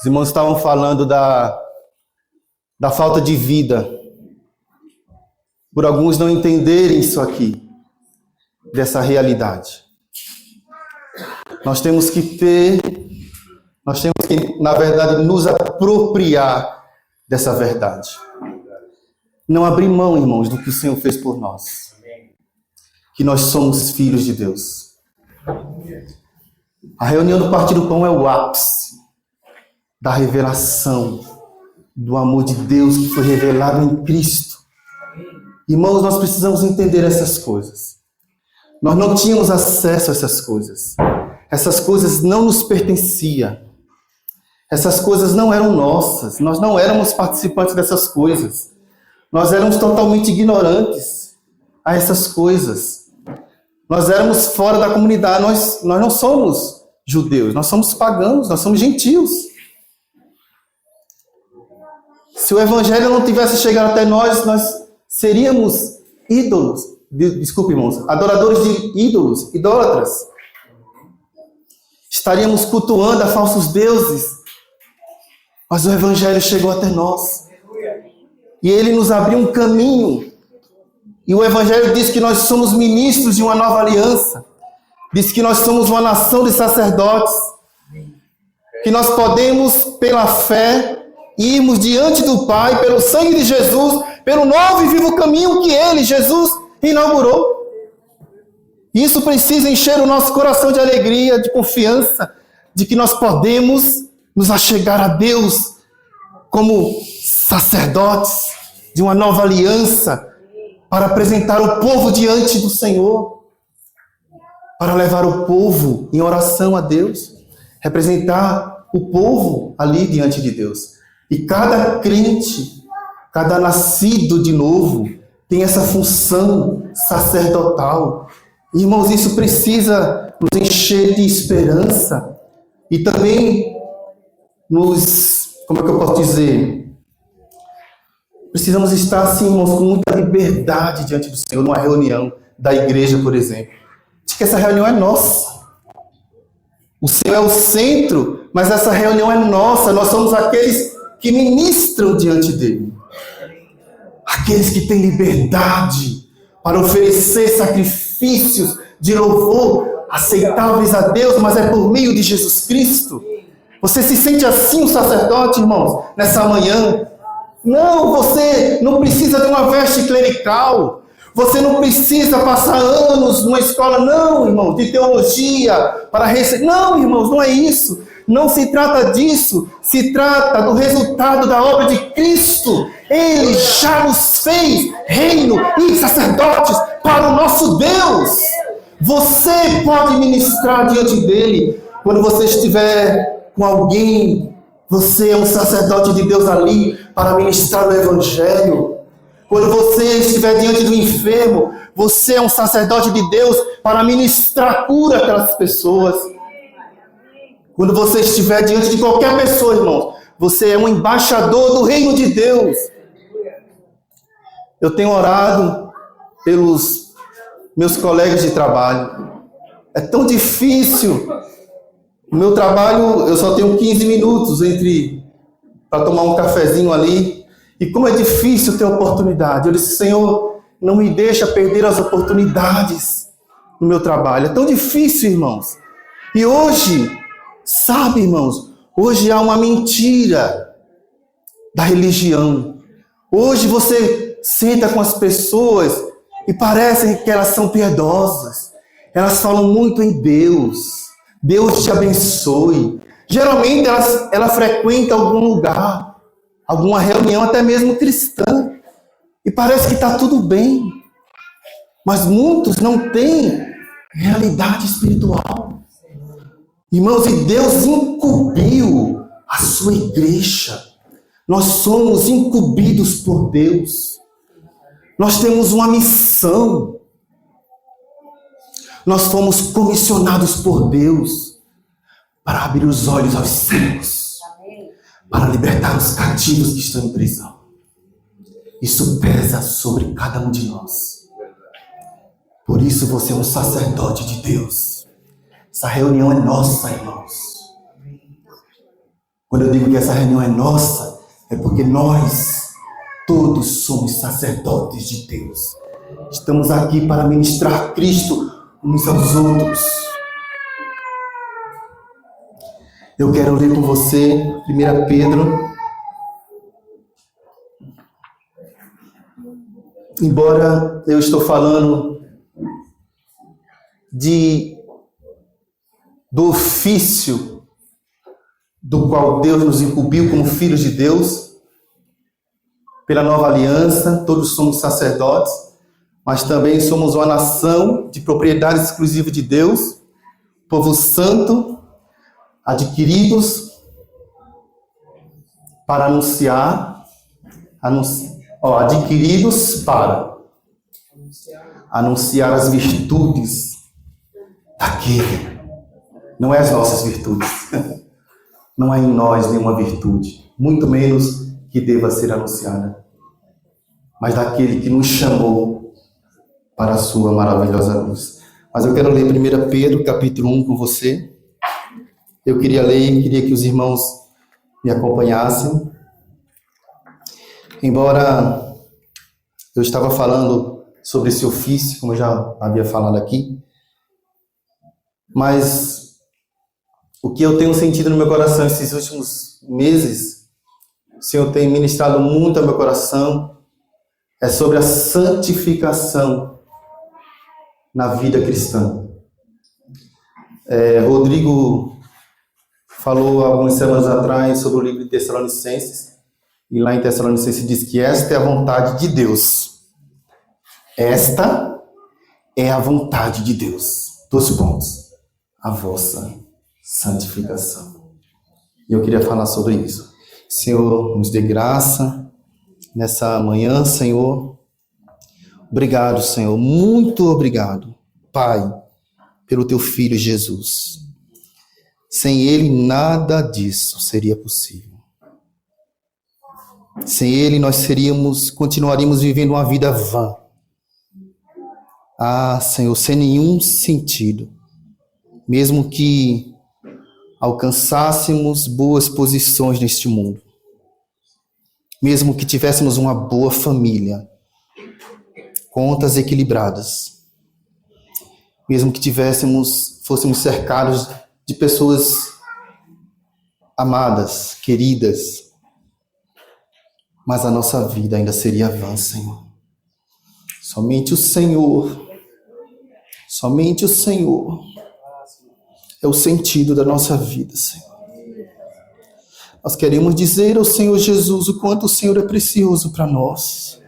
Os irmãos estavam falando da falta de vida, por alguns não entenderem isso aqui, dessa realidade. Nós temos que, na verdade, nos apropriar dessa verdade. Não abrir mão, irmãos, do que o Senhor fez por nós. Que nós somos filhos de Deus. A reunião do Partir do Pão é o ápice da revelação do amor de Deus que foi revelado em Cristo. Irmãos, nós precisamos entender essas coisas. Nós não tínhamos acesso a essas coisas. Essas coisas não nos pertenciam. Essas coisas não eram nossas. Nós não éramos participantes dessas coisas. Nós éramos totalmente ignorantes a essas coisas. Nós éramos fora da comunidade. Nós não somos judeus. Nós somos pagãos. Nós somos gentios. Se o evangelho não tivesse chegado até nós seríamos ídolos. Desculpe, irmãos. Adoradores de ídolos, idólatras. Estaríamos cultuando a falsos deuses. Mas o evangelho chegou até nós. E ele nos abriu um caminho. E o evangelho diz que nós somos ministros de uma nova aliança. Diz que nós somos uma nação de sacerdotes. Que nós podemos, pela fé, irmos diante do Pai, pelo sangue de Jesus, pelo novo e vivo caminho que ele, Jesus, inaugurou. Isso precisa encher o nosso coração de alegria, de confiança, de que nós podemos nos achegar a Deus como sacerdotes de uma nova aliança, para apresentar o povo diante do Senhor, para levar o povo em oração a Deus, representar o povo ali diante de Deus. E cada crente, cada nascido de novo, tem essa função sacerdotal. Irmãos, isso precisa nos encher de esperança e também como é que eu posso dizer? Precisamos estar, assim, irmãos, com muita liberdade diante do Senhor, numa reunião da igreja, por exemplo. De que essa reunião é nossa. O Senhor é o centro, mas essa reunião é nossa. Nós somos aqueles que ministram diante dele. Aqueles que têm liberdade para oferecer sacrifícios de louvor aceitáveis a Deus, mas é por meio de Jesus Cristo. Você se sente assim um sacerdote, irmãos, nessa manhã? Não, você não precisa de uma veste clerical. Você não precisa passar anos numa escola, não, irmão, de teologia para receber. Não, irmãos, não é isso. Não se trata disso. Se trata do resultado da obra de Cristo. Ele já nos fez reino e sacerdotes para o nosso Deus. Você pode ministrar diante dele quando você estiver com alguém. Você é um sacerdote de Deus ali para ministrar o evangelho. Quando você estiver diante do enfermo, você é um sacerdote de Deus para ministrar cura àquelas pessoas. Quando você estiver diante de qualquer pessoa, irmãos, você é um embaixador do reino de Deus. Eu tenho orado pelos meus colegas de trabalho. É tão difícil. O meu trabalho, eu só tenho 15 minutos para tomar um cafezinho ali. E como é difícil ter oportunidade. Eu disse, Senhor, não me deixa perder as oportunidades no meu trabalho. É tão difícil, irmãos. E hoje, sabe, irmãos, hoje há uma mentira da religião. Hoje você senta com as pessoas e parece que elas são piedosas. Elas falam muito em Deus. Deus te abençoe. Geralmente ela frequenta algum lugar, alguma reunião, até mesmo cristã. E parece que está tudo bem. Mas muitos não têm realidade espiritual. Irmãos, e Deus incumbiu a sua igreja. Nós somos incumbidos por Deus. Nós temos uma missão. Nós fomos comissionados por Deus para abrir os olhos aos cegos, para libertar os cativos que estão em prisão. Isso pesa sobre cada um de nós. Por isso você é um sacerdote de Deus. Essa reunião é nossa, irmãos. Quando eu digo que essa reunião é nossa, é porque nós todos somos sacerdotes de Deus. Estamos aqui para ministrar Cristo uns aos outros. Eu quero ler com você 1 Pedro. Embora eu estou falando do ofício do qual Deus nos incumbiu como filhos de Deus, pela nova aliança, todos somos sacerdotes, mas também somos uma nação de propriedade exclusiva de Deus, povo santo, adquiridos para adquiridos para anunciar as virtudes daquele. Não é as nossas virtudes. Não há em nós nenhuma virtude, muito menos que deva ser anunciada, mas daquele que nos chamou para a sua maravilhosa luz. Mas eu quero ler 1 Pedro, capítulo 1 com você. Eu queria ler, queria que os irmãos me acompanhassem. Embora eu estava falando sobre esse ofício, como eu já havia falado aqui, mas o que eu tenho sentido no meu coração esses últimos meses, o Senhor tem ministrado muito ao meu coração, é sobre a santificação na vida cristã. Rodrigo falou algumas semanas atrás sobre o livro de Tessalonicenses, e lá em Tessalonicenses diz que esta é a vontade de Deus. Esta é a vontade de Deus. 2 pontos. A vossa santificação. E eu queria falar sobre isso. Senhor, nos dê graça nessa manhã, Senhor. Obrigado, Senhor. Muito obrigado, Pai, pelo teu Filho Jesus. Sem Ele, nada disso seria possível. Sem Ele, nós continuaríamos vivendo uma vida vã. Senhor, sem nenhum sentido. Mesmo que alcançássemos boas posições neste mundo. Mesmo que tivéssemos uma boa família. Contas equilibradas. Mesmo que fôssemos cercados de pessoas amadas, queridas. Mas a nossa vida ainda seria vã, Senhor. Somente o Senhor é o sentido da nossa vida, Senhor. Nós queremos dizer ao Senhor Jesus o quanto o Senhor é precioso para nós.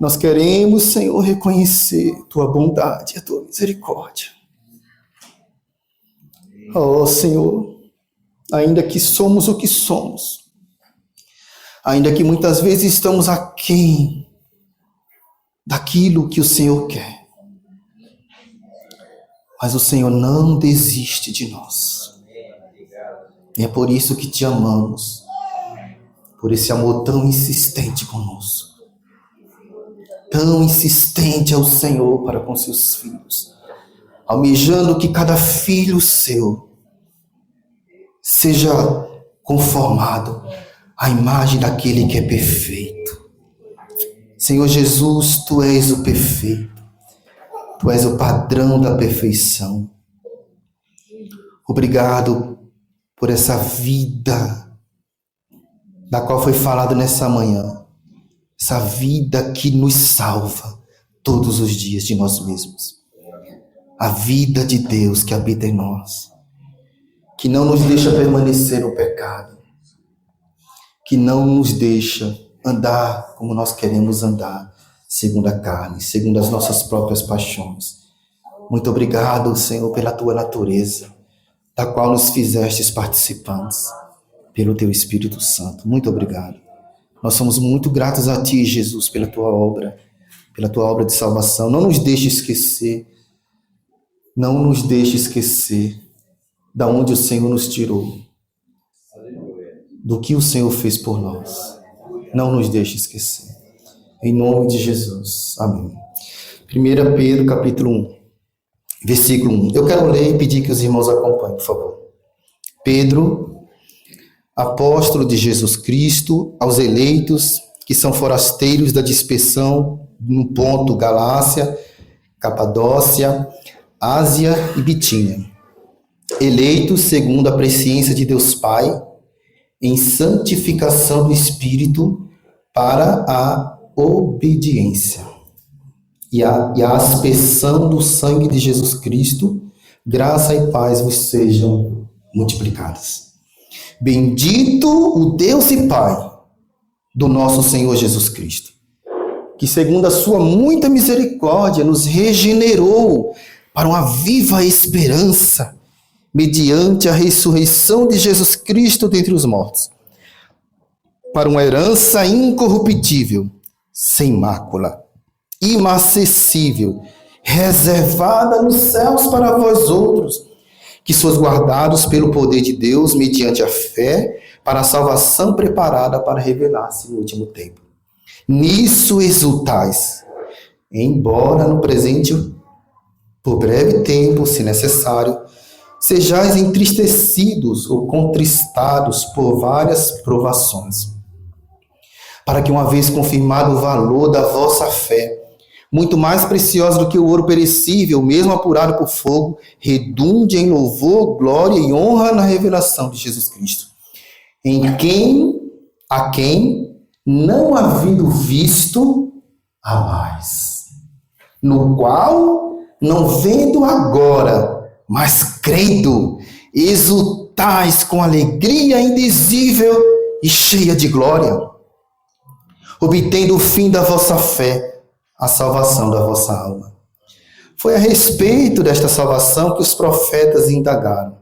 Nós queremos, Senhor, reconhecer tua bondade e a tua misericórdia. Oh, Senhor, ainda que somos o que somos, ainda que muitas vezes estamos aquém daquilo que o Senhor quer, mas o Senhor não desiste de nós. E é por isso que te amamos, por esse amor tão insistente conosco. Tão insistente é o Senhor para com seus filhos, almejando que cada filho seu seja conformado à imagem daquele que é perfeito. Senhor Jesus, tu és o perfeito, tu és o padrão da perfeição. Obrigado por essa vida da qual foi falado nessa manhã, essa vida que nos salva todos os dias de nós mesmos. A vida de Deus que habita em nós, que não nos deixa permanecer no pecado, que não nos deixa andar como nós queremos andar, segundo a carne, segundo as nossas próprias paixões. Muito obrigado, Senhor, pela tua natureza, da qual nos fizestes participantes, pelo teu Espírito Santo. Muito obrigado. Nós somos muito gratos a ti, Jesus, pela tua obra de salvação. Não nos deixe esquecer da onde o Senhor nos tirou, do que o Senhor fez por nós. Não nos deixe esquecer. Em nome de Jesus. Amém. 1 Pedro, capítulo 1, versículo 1. Eu quero ler e pedir que os irmãos acompanhem, por favor. Pedro, apóstolo de Jesus Cristo, aos eleitos que são forasteiros da dispersão no ponto Galácia, Capadócia, Ásia e Bitínia, eleitos segundo a presciência de Deus Pai, em santificação do Espírito para a obediência e a aspersão do sangue de Jesus Cristo, graça e paz vos sejam multiplicadas. Bendito o Deus e Pai do nosso Senhor Jesus Cristo, que segundo a sua muita misericórdia nos regenerou para uma viva esperança, mediante a ressurreição de Jesus Cristo dentre os mortos, para uma herança incorruptível, sem mácula, inacessível, reservada nos céus para vós outros, que sois guardados pelo poder de Deus mediante a fé, para a salvação preparada para revelar-se no último tempo. Nisso exultais, embora no presente, por breve tempo, se necessário, sejais entristecidos ou contristados por várias provações, para que, uma vez confirmado o valor da vossa fé, muito mais preciosa do que o ouro perecível, mesmo apurado por fogo, redunde em louvor, glória e honra na revelação de Jesus Cristo, a quem não havendo visto, há mais, no qual, não vendo agora, mas crendo, exultais com alegria indizível e cheia de glória, obtendo o fim da vossa fé, a salvação da vossa alma. Foi a respeito desta salvação que os profetas indagaram.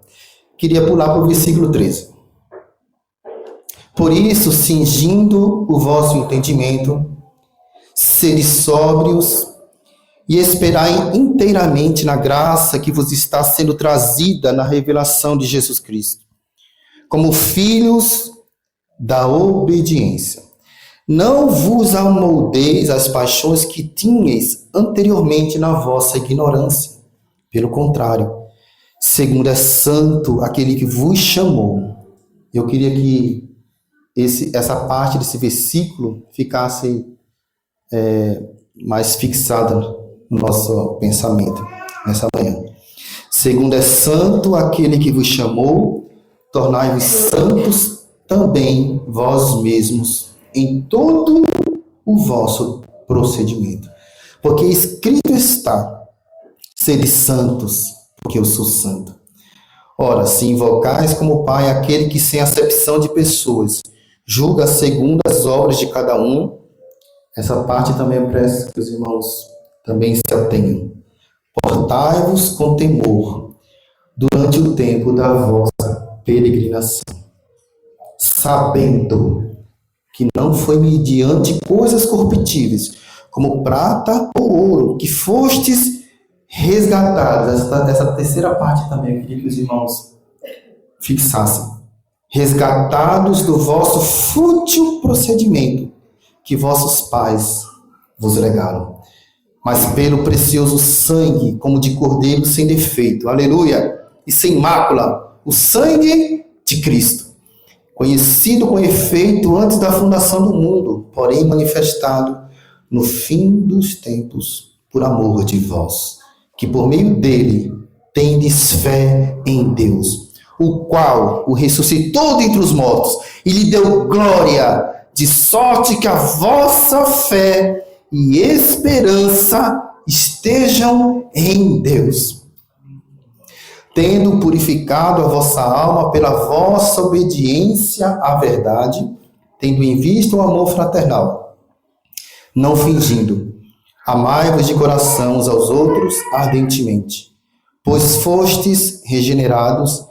Queria pular para o versículo 13. Por isso, cingindo o vosso entendimento, sede sóbrios e esperai inteiramente na graça que vos está sendo trazida na revelação de Jesus Cristo, como filhos da obediência. Não vos amoldeis às paixões que tinhais anteriormente na vossa ignorância. Pelo contrário, segundo é santo aquele que vos chamou. Eu queria que essa parte desse versículo ficasse mais fixada no nosso pensamento nessa manhã. Segundo é santo aquele que vos chamou, tornai-vos santos também vós mesmos em todo o vosso procedimento. Porque escrito está, sede santos, porque eu sou santo. Ora, se invocais como Pai aquele que sem acepção de pessoas julga segundo as obras de cada um, essa parte também eu peço que os irmãos também se atenham. Portai-vos com temor durante o tempo da vossa peregrinação, sabendo que não foi mediante coisas corruptíveis, como prata ou ouro, que fostes resgatados. Essa terceira parte também eu queria que os irmãos fixassem. Resgatados do vosso fútil procedimento, que vossos pais vos legaram, mas pelo precioso sangue, como de cordeiro sem defeito, aleluia, e sem mácula, o sangue de Cristo, conhecido com efeito antes da fundação do mundo, porém manifestado no fim dos tempos, por amor de vós, que por meio dele tendes fé em Deus, o qual o ressuscitou dentre os mortos e lhe deu glória, de sorte que a vossa fé e esperança estejam em Deus. Tendo purificado a vossa alma pela vossa obediência à verdade, tendo em vista o amor fraternal, não fingindo, amai-vos de coração uns aos outros ardentemente, pois fostes regenerados,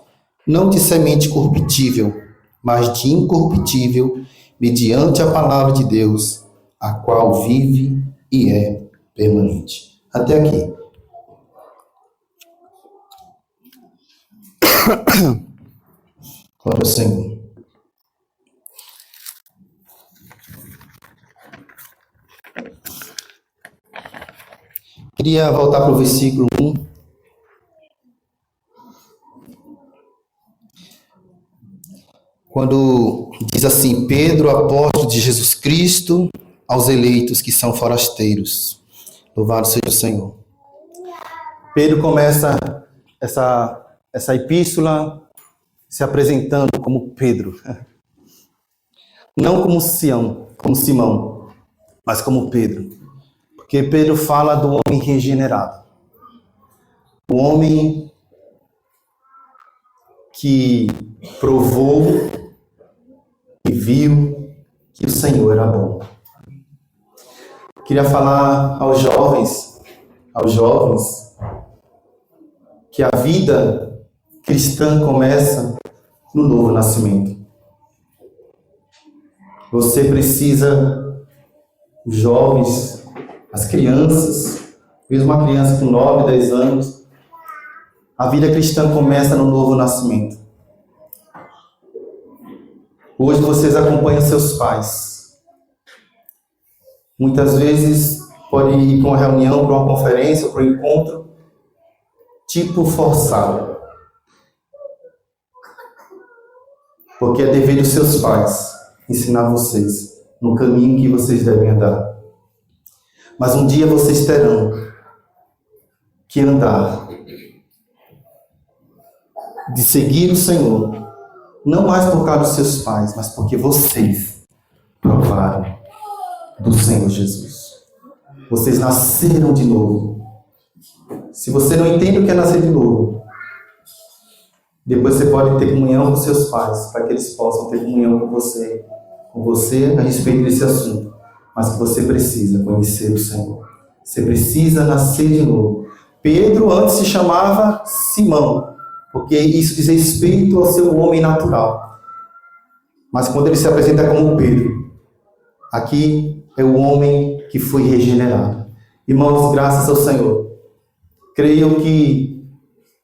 não de semente corruptível, mas de incorruptível, mediante a palavra de Deus, a qual vive e é permanente. Até aqui. Glória ao Senhor. Queria voltar para o versículo 1. quando diz assim: Pedro, apóstolo de Jesus Cristo, aos eleitos que são forasteiros. Louvado seja o Senhor. Pedro começa essa epístola se apresentando como Pedro. Não como Simão, mas como Pedro. Porque Pedro fala do homem regenerado. O homem que provou e viu que o Senhor era bom. Queria falar aos jovens, que a vida cristã começa no novo nascimento. Você precisa, os jovens, as crianças, mesmo uma criança com 9, 10 anos, a vida cristã começa no novo nascimento. Hoje vocês acompanham seus pais. Muitas vezes pode ir para uma reunião, para uma conferência, para um encontro, tipo forçado. Porque é dever dos seus pais ensinar vocês no caminho que vocês devem andar. Mas um dia vocês terão que andar, de seguir o Senhor, não mais por causa dos seus pais, mas porque vocês provaram do Senhor Jesus. Vocês nasceram de novo. Se você não entende o que é nascer de novo, depois você pode ter comunhão com seus pais, para que eles possam ter comunhão com você a respeito desse assunto. Mas que você precisa conhecer o Senhor. Você precisa nascer de novo. Pedro antes se chamava Simão, porque isso diz respeito ao seu homem natural. Mas quando ele se apresenta como Pedro, aqui é o homem que foi regenerado. Irmãos, graças ao Senhor, creio que,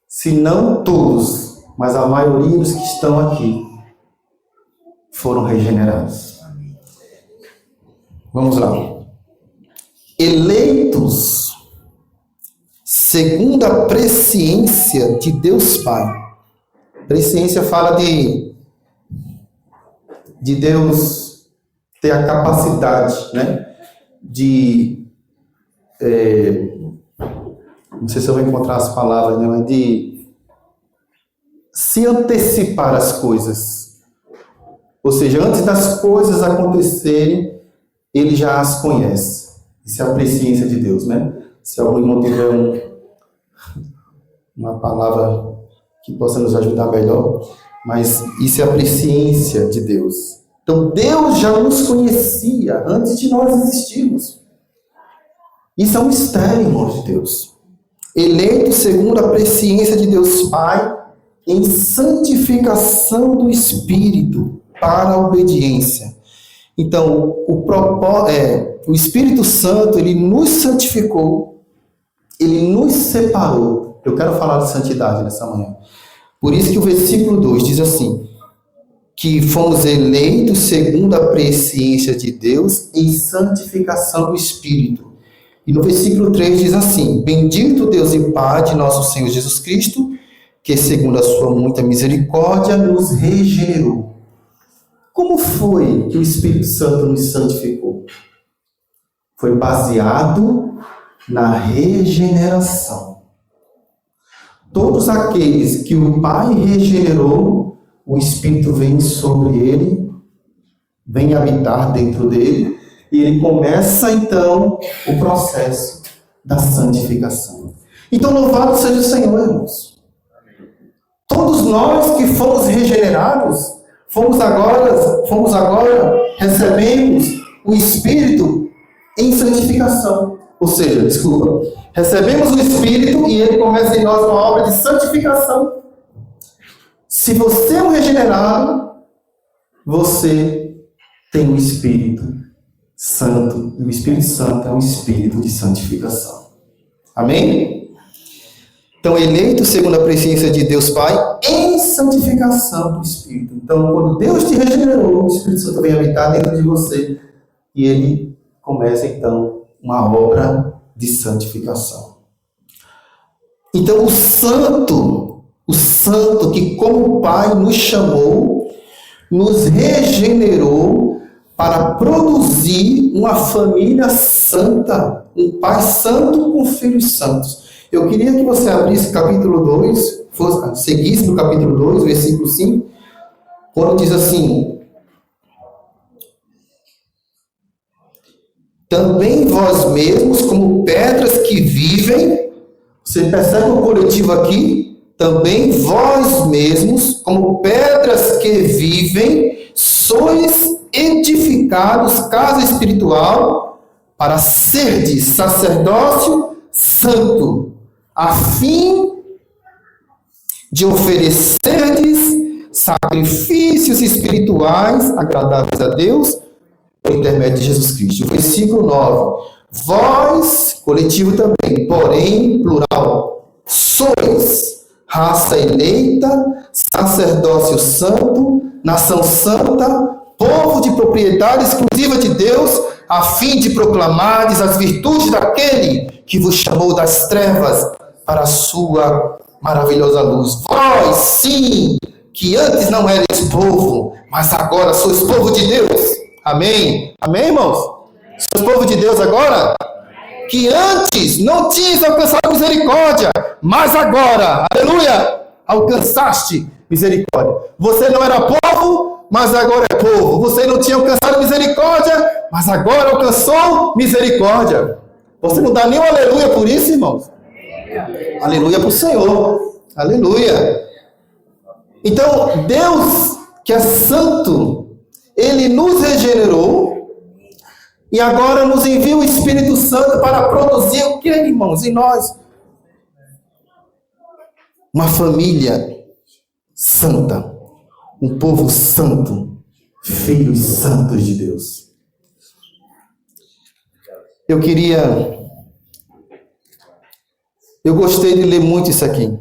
se não todos, mas a maioria dos que estão aqui foram regenerados. Vamos lá. Eleitos segundo a presciência de Deus Pai. Presciência fala de Deus ter a capacidade, né, de não sei se eu vou encontrar as palavras, né, mas de se antecipar às coisas. Ou seja, antes das coisas acontecerem, ele já as conhece. Isso é a presciência de Deus, né? Se algum irmão tiver uma palavra que possa nos ajudar melhor, mas isso é a presciência de Deus. Então, Deus já nos conhecia antes de nós existirmos. Isso é um mistério, irmãos de Deus. Eleito segundo a presciência de Deus Pai, em santificação do Espírito para a obediência. Então, o Espírito Santo, ele nos santificou, ele nos separou. Eu quero falar de santidade nessa manhã. Por isso que o versículo 2 diz assim, que fomos eleitos segundo a presciência de Deus em santificação do Espírito. E no versículo 3 diz assim, bendito Deus e Pai de nosso Senhor Jesus Cristo, que segundo a sua muita misericórdia nos regenerou. Como foi que o Espírito Santo nos santificou? Foi baseado na regeneração. Todos aqueles que o Pai regenerou, o Espírito vem sobre ele, vem habitar dentro dele, e ele começa então o processo da santificação. Então, louvado seja o Senhor, irmãos. Todos nós que fomos regenerados, recebemos o Espírito em santificação. Ou seja, recebemos o Espírito e ele começa em nós uma obra de santificação. Se você é um regenerado, você tem o Espírito Santo. E o Espírito Santo é um Espírito de santificação. Amém? Então, eleito segundo a presciência de Deus Pai, em santificação do Espírito. Então, quando Deus te regenerou, o Espírito Santo vem habitar dentro de você. E ele começa, então, uma obra de santificação. Então, o santo que como Pai nos chamou, nos regenerou para produzir uma família santa, um pai santo com filhos santos. Eu queria que você abrisse capítulo 2, seguisse no capítulo 2, versículo 5, quando diz assim: também vós mesmos, como pedras que vivem. Você percebe o coletivo aqui? Também vós mesmos, como pedras que vivem, sois edificados, casa espiritual, para serdes sacerdócio santo, a fim de oferecerdes sacrifícios espirituais agradáveis a Deus, por intermédio de Jesus Cristo. Versículo 9. Vós, coletivo também, porém, plural, sois raça eleita, sacerdócio santo, nação santa, povo de propriedade exclusiva de Deus, a fim de proclamardes as virtudes daquele que vos chamou das trevas para a sua maravilhosa luz. Vós, sim, que antes não erais povo, mas agora sois povo de Deus. Amém? Amém, irmãos? Sois povo de Deus agora? Que antes não tinhas alcançado misericórdia, mas agora, aleluia, alcançaste misericórdia. Você não era povo, mas agora é povo. Você não tinha alcançado misericórdia, mas agora alcançou misericórdia. Você não dá nem um aleluia por isso, irmãos? Aleluia para o Senhor. Aleluia. Então, Deus, que é santo, Ele nos regenerou e agora nos envia o Espírito Santo para produzir o que, irmãos? Em nós. Uma família santa. Um povo santo. Filhos santos de Deus. Eu gostei de ler muito isso aqui.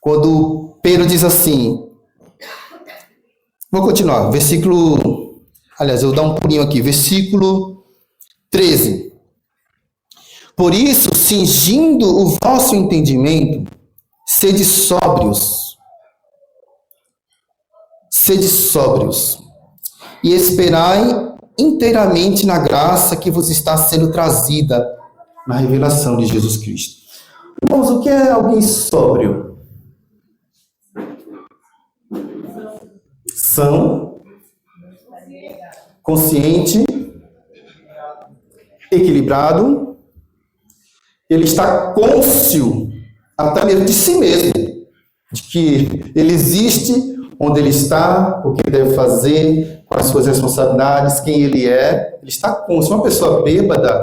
Quando Pedro diz assim, vou continuar, eu vou dar um pulinho aqui, versículo 13. Por isso, cingindo o vosso entendimento, sede sóbrios, e esperai inteiramente na graça que vos está sendo trazida na revelação de Jesus Cristo. Irmãos, o que é alguém sóbrio? São, consciente, equilibrado, ele está cônscio até mesmo de si mesmo, de que ele existe, onde ele está, o que ele deve fazer, quais suas responsabilidades, quem ele é. Ele está cônscio. Uma pessoa bêbada,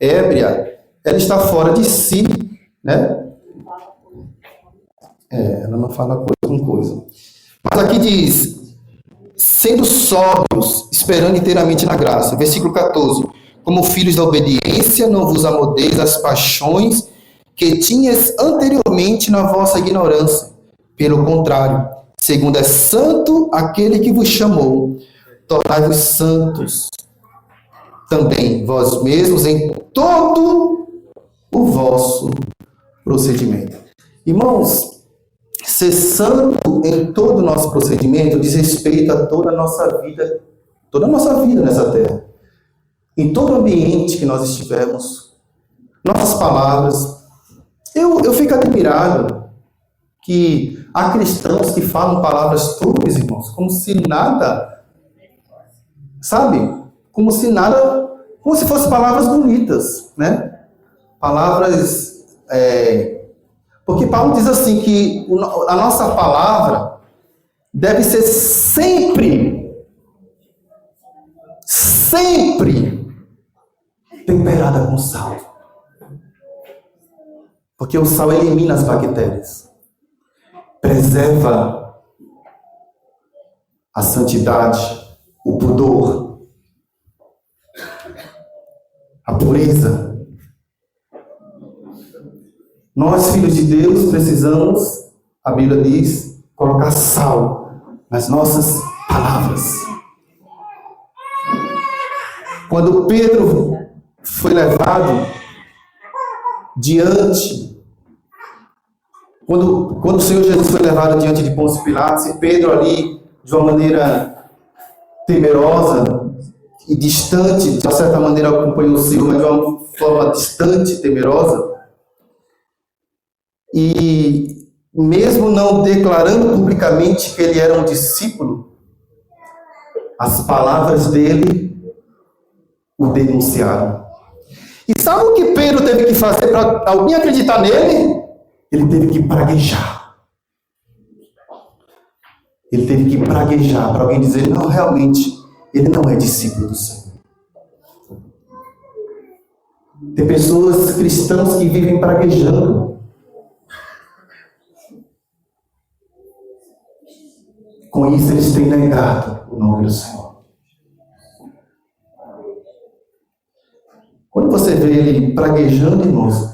ébria, ela está fora de si, né? Ela não fala coisa com coisa. Mas aqui diz, sendo sóbrios, esperando inteiramente na graça. Versículo 14. Como filhos da obediência, não vos amodeis às paixões que tinhas anteriormente na vossa ignorância. Pelo contrário, segundo é santo aquele que vos chamou, tornai-vos santos também vós mesmos em todo o vosso procedimento. Irmãos, ser santo em todo o nosso procedimento diz respeito a toda a nossa vida nessa terra. Em todo ambiente que nós estivermos, nossas palavras. Eu fico admirado que há cristãos que falam palavras torpes, irmãos, como se nada, sabe? Como se fossem palavras bonitas, né? Palavras, porque Paulo diz assim que a nossa palavra deve ser sempre temperada com sal. Porque o sal elimina as bactérias. Preserva a santidade, o pudor, a pureza. Nós, filhos de Deus, precisamos, a Bíblia diz, colocar sal nas nossas palavras. Quando Pedro foi levado diante Quando o Senhor Jesus foi levado diante de Pôncio Pilatos, e Pedro ali, de uma maneira temerosa e distante, de certa maneira acompanhou o Senhor, mas de uma forma distante e temerosa, e mesmo não declarando publicamente que ele era um discípulo, as palavras dele o denunciaram. E sabe o que Pedro teve que fazer para alguém acreditar nele? Ele teve que praguejar. Ele teve que praguejar para alguém dizer, não, realmente, ele não é discípulo do Senhor. Tem pessoas cristãs que vivem praguejando. Com isso, eles têm negado o nome do Senhor. Quando você vê ele praguejando, irmãos,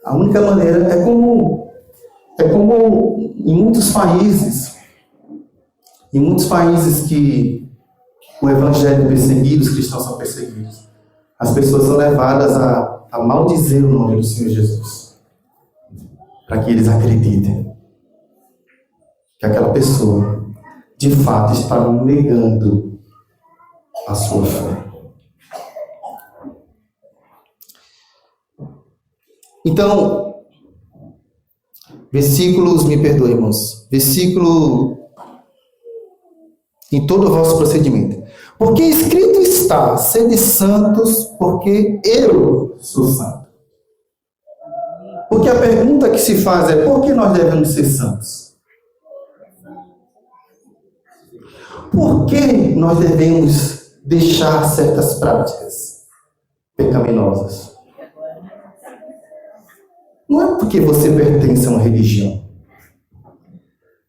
a única maneira é como em muitos países que o evangelho é perseguido, os cristãos são perseguidos. As pessoas são levadas a maldizer o nome do Senhor Jesus, para que eles acreditem que aquela pessoa de fato está negando a sua fé. Então, me perdoem, irmãos, versículo em todo o vosso procedimento. Porque escrito está, sede santos, porque eu sou santo. Porque a pergunta que se faz é, por que nós devemos ser santos? Por que nós devemos deixar certas práticas pecaminosas? Não é porque você pertence a uma religião.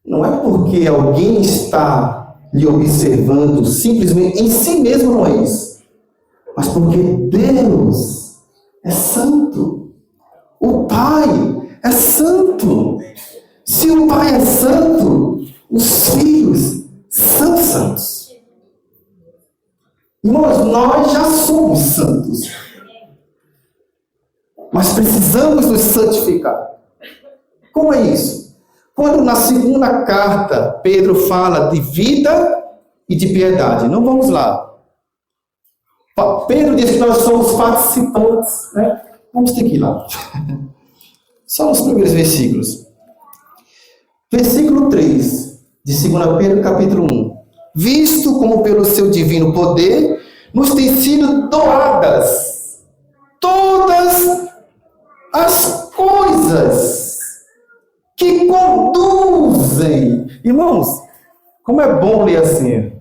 Não é porque alguém está lhe observando, simplesmente em si mesmo não é isso. Mas porque Deus é santo. O Pai é santo. Se o Pai é santo, os filhos são santos. Irmãos, nós já somos santos. Mas precisamos nos santificar. Como é isso? Quando na segunda carta Pedro fala de vida e de piedade. Não vamos lá. Pedro diz que nós somos participantes, né? Vamos ter que ir lá. Só nos primeiros versículos. Versículo 3 de 2 Pedro capítulo 1. Visto como pelo seu divino poder nos têm sido doadas todas as coisas que conduzem. Irmãos, como é bom ler assim.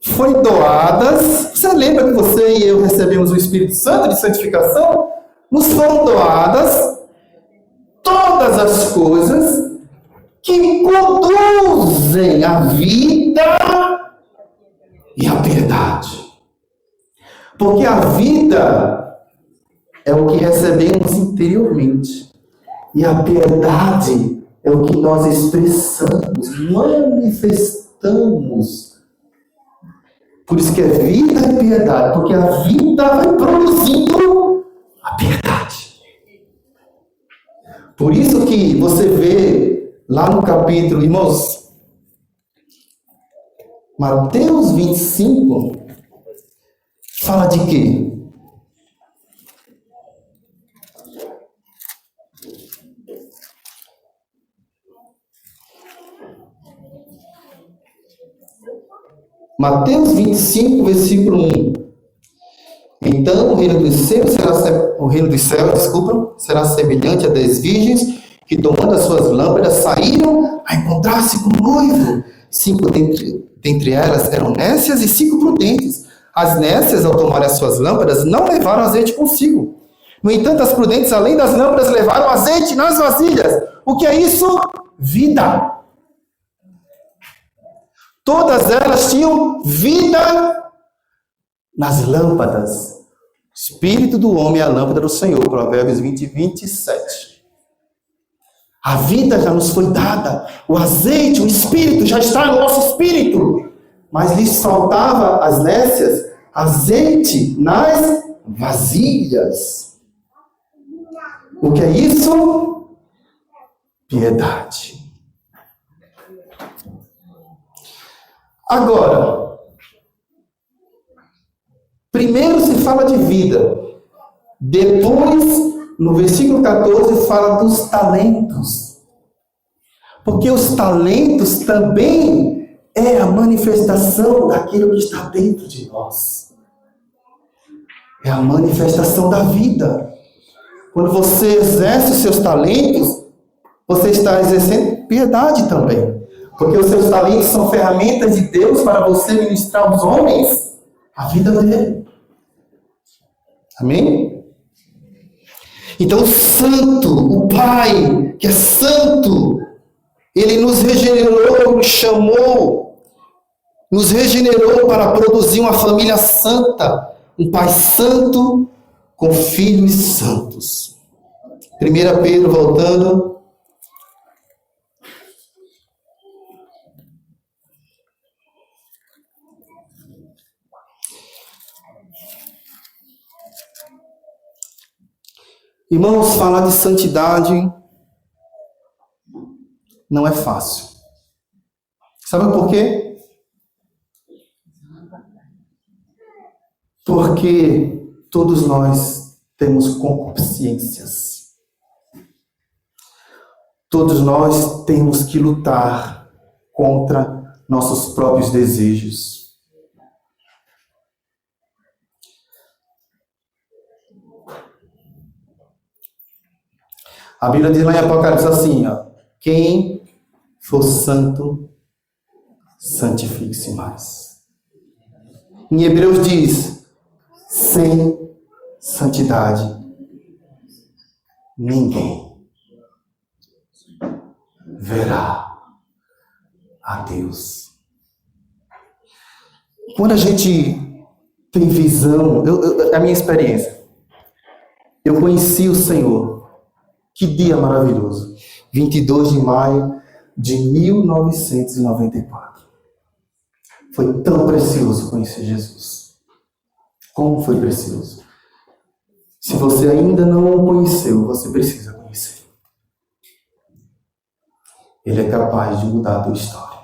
Foi doadas. Você lembra que você e eu recebemos o Espírito Santo de santificação? Nos foram doadas todas as coisas que conduzem a vida e a piedade. Porque a vida é o que recebemos interiormente. E a piedade é o que nós expressamos, manifestamos. Por isso que é vida e piedade. Porque a vida vai produzindo a piedade. Por isso que você vê lá no capítulo, irmãos, Mateus 25, fala de quê? Mateus 25, versículo 1. Então o reino dos céus será semelhante a 10 virgens que, tomando as suas lâmpadas, saíram a encontrar-se com o noivo. 5 dentre elas eram nécias e 5 prudentes. As nécias, ao tomarem as suas lâmpadas, não levaram azeite consigo. No entanto, as prudentes, além das lâmpadas, levaram azeite nas vasilhas. O que é isso? Vida. Todas elas tinham vida nas lâmpadas. Espírito do homem é a lâmpada do Senhor. Provérbios 20, 27. A vida já nos foi dada. O azeite, o Espírito já está no nosso espírito. Mas lhes faltava às nécias azeite nas vasilhas. O que é isso? piedade. Agora, primeiro se fala de vida, depois, no versículo 14, fala dos talentos. Porque os talentos também é a manifestação daquilo que está dentro de nós. É a manifestação da vida. Quando você exerce os seus talentos, você está exercendo piedade também. Porque os seus talentos são ferramentas de Deus para você ministrar aos homens a vida dele. Amém? Então o santo, o Pai, que é santo, ele nos regenerou, nos chamou, nos regenerou para produzir uma família santa, um Pai santo com filhos santos. 1 Pedro, voltando. Irmãos, falar de santidade não é fácil. Sabe por quê? Porque todos nós temos concupiscências. Todos nós temos que lutar contra nossos próprios desejos. A Bíblia diz lá em Apocalipse assim, ó, quem for santo, santifique-se mais. Em Hebreus diz, sem santidade, ninguém verá a Deus. Quando a gente tem visão, a minha experiência, eu conheci o Senhor. Que dia maravilhoso. 22 de maio de 1994. Foi tão precioso conhecer Jesus. Como foi precioso. Se você ainda não o conheceu, você precisa conhecer. Ele é capaz de mudar a tua história.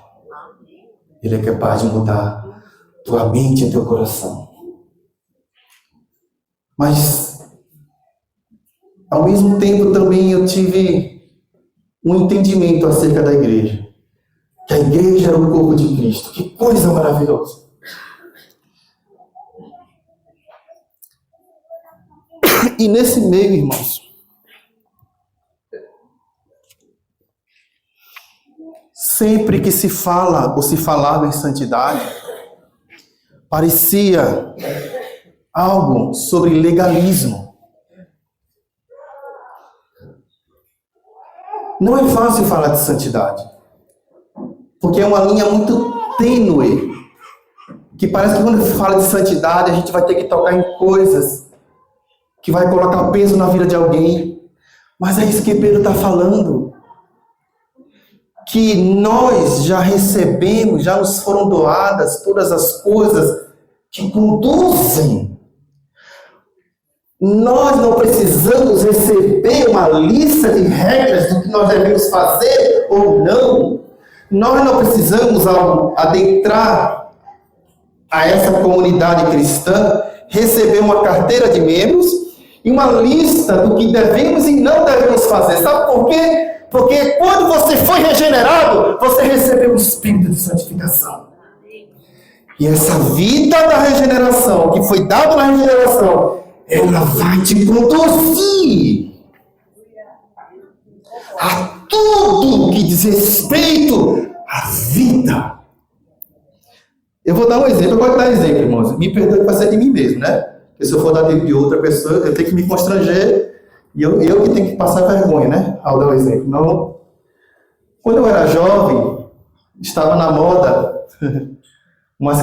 Ele é capaz de mudar tua mente e teu coração. Mas ao mesmo tempo também eu tive um entendimento acerca da igreja. Que a igreja era o corpo de Cristo. Que coisa maravilhosa. E nesse meio, irmãos, sempre que se fala ou se falava em santidade, parecia algo sobre legalismo. Não é fácil falar de santidade, porque é uma linha muito tênue, que parece que quando se fala de santidade, a gente vai ter que tocar em coisas que vai colocar peso na vida de alguém. Mas é isso que Pedro está falando, que nós já recebemos, já nos foram doadas todas as coisas que conduzem. Nós não precisamos receber uma lista de regras do que nós devemos fazer ou não. Nós não precisamos, ao adentrar a essa comunidade cristã, receber uma carteira de membros e uma lista do que devemos e não devemos fazer. Sabe por quê? Porque quando você foi regenerado, você recebeu o Espírito de santificação. E essa vida da regeneração, que foi dada na regeneração, ela vai te conduzir a tudo que diz respeito à vida. Eu vou dar um exemplo, eu gosto de dar exemplo, irmãos. Me perdoe para ser de mim mesmo, né? Porque se eu for dar de outra pessoa, eu tenho que me constranger e eu que tenho que passar vergonha, né? Ao dar um exemplo. Não. Quando eu era jovem, estava na moda umas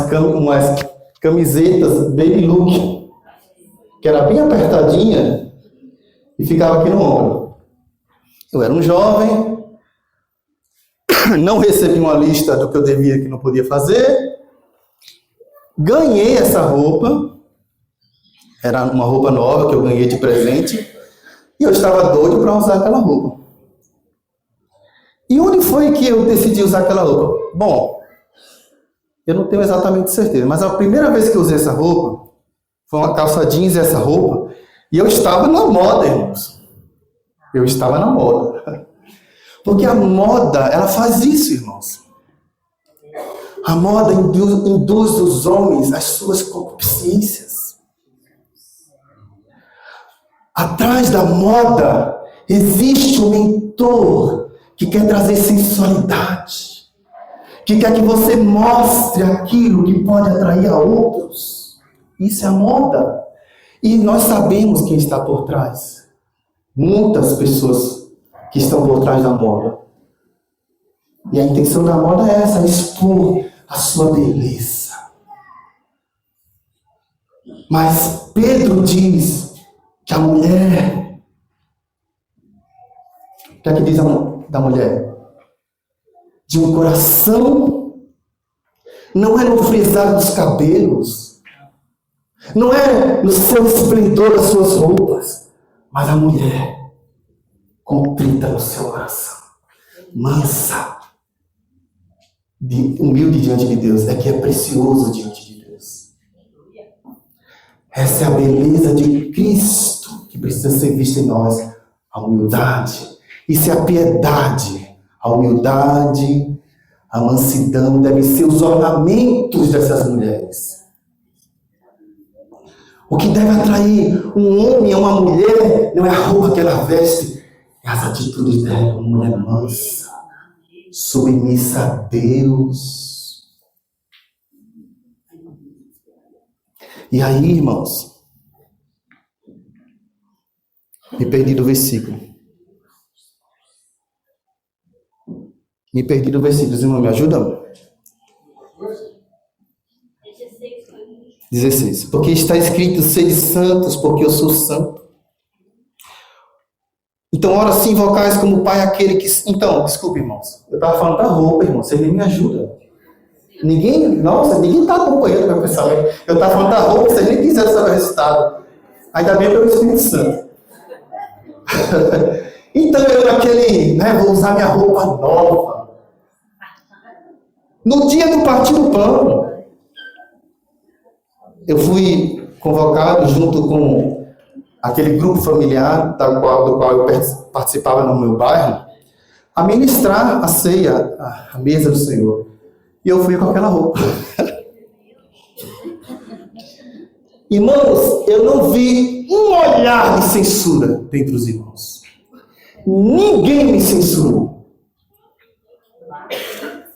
camisetas baby look, que era bem apertadinha e ficava aqui no ombro. Eu era um jovem, não recebi uma lista do que eu devia e que não podia fazer, ganhei essa roupa, era uma roupa nova que eu ganhei de presente, e eu estava doido para usar aquela roupa. E onde foi que eu decidi usar aquela roupa? Bom, eu não tenho exatamente certeza, mas a primeira vez que eu usei essa roupa, foi uma calça jeans e essa roupa, e eu estava na moda, irmãos. Eu estava na moda. Porque a moda, ela faz isso, irmãos. A moda induz os homens às suas concupiscências. Atrás da moda existe um mentor que quer trazer sensualidade, que quer que você mostre aquilo que pode atrair a outros. Isso é a moda. E nós sabemos quem está por trás. Muitas pessoas que estão por trás da moda. E a intenção da moda é essa, expor a sua beleza. Mas Pedro diz que a mulher... O que é que diz da mulher? De um coração, não é no frisar dos cabelos, não é no seu esplendor das suas roupas, mas a mulher contrita no seu coração, mansa, humilde diante de Deus, é que é precioso diante de Deus. Essa é a beleza de Cristo que precisa ser vista em nós, a humildade. Isso é a piedade. A humildade, a mansidão devem ser os ornamentos dessas mulheres. O que deve atrair um homem a uma mulher não é a roupa que ela veste, é as atitudes dela, uma mulher mansa, submissa a Deus. E aí, irmãos, me perdi do versículo. Me perdi do versículo, irmão, me ajudam? 16. Porque está escrito, sede santos, porque eu sou santo. Então, ora sim, invocais como Pai aquele que... Então, desculpe, irmãos. Eu estava falando da roupa, irmão. Vocês nem me ajudam. Ninguém está acompanhando meu pensamento. Eu estava falando da roupa, vocês nem quiseram saber o resultado. Ainda bem pelo Espírito Santo. Então, eu naquele... vou usar minha roupa nova. No dia do partir do pão, eu fui convocado junto com aquele grupo familiar do qual eu participava no meu bairro, a ministrar a ceia, a mesa do Senhor. E eu fui com aquela roupa. Irmãos, eu não vi um olhar de censura dentre os irmãos. Ninguém me censurou.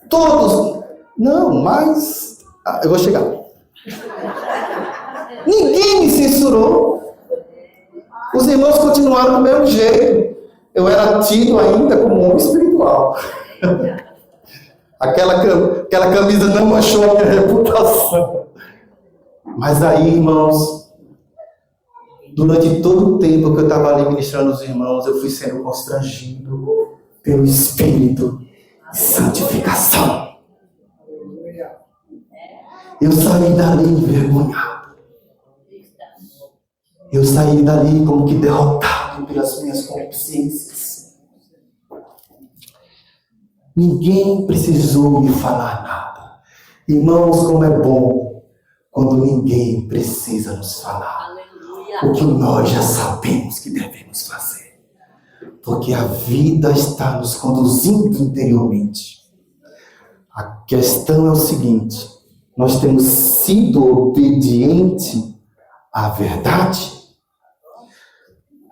Todos... Não, mas... eu vou chegar. Ninguém me censurou. Os irmãos continuaram do mesmo jeito. Eu era tido ainda como homem espiritual. Aquela camisa não manchou a minha reputação. Mas aí, irmãos, durante todo o tempo que eu estava ali ministrando os irmãos, eu fui sendo constrangido pelo Espírito de santificação. Eu saí dali envergonhado. Eu saí dali como que derrotado pelas minhas concupiscências. Ninguém precisou me falar nada. Irmãos, como é bom quando ninguém precisa nos falar. O que nós já sabemos que devemos fazer. Porque a vida está nos conduzindo interiormente. A questão é o seguinte: nós temos sido obedientes à verdade?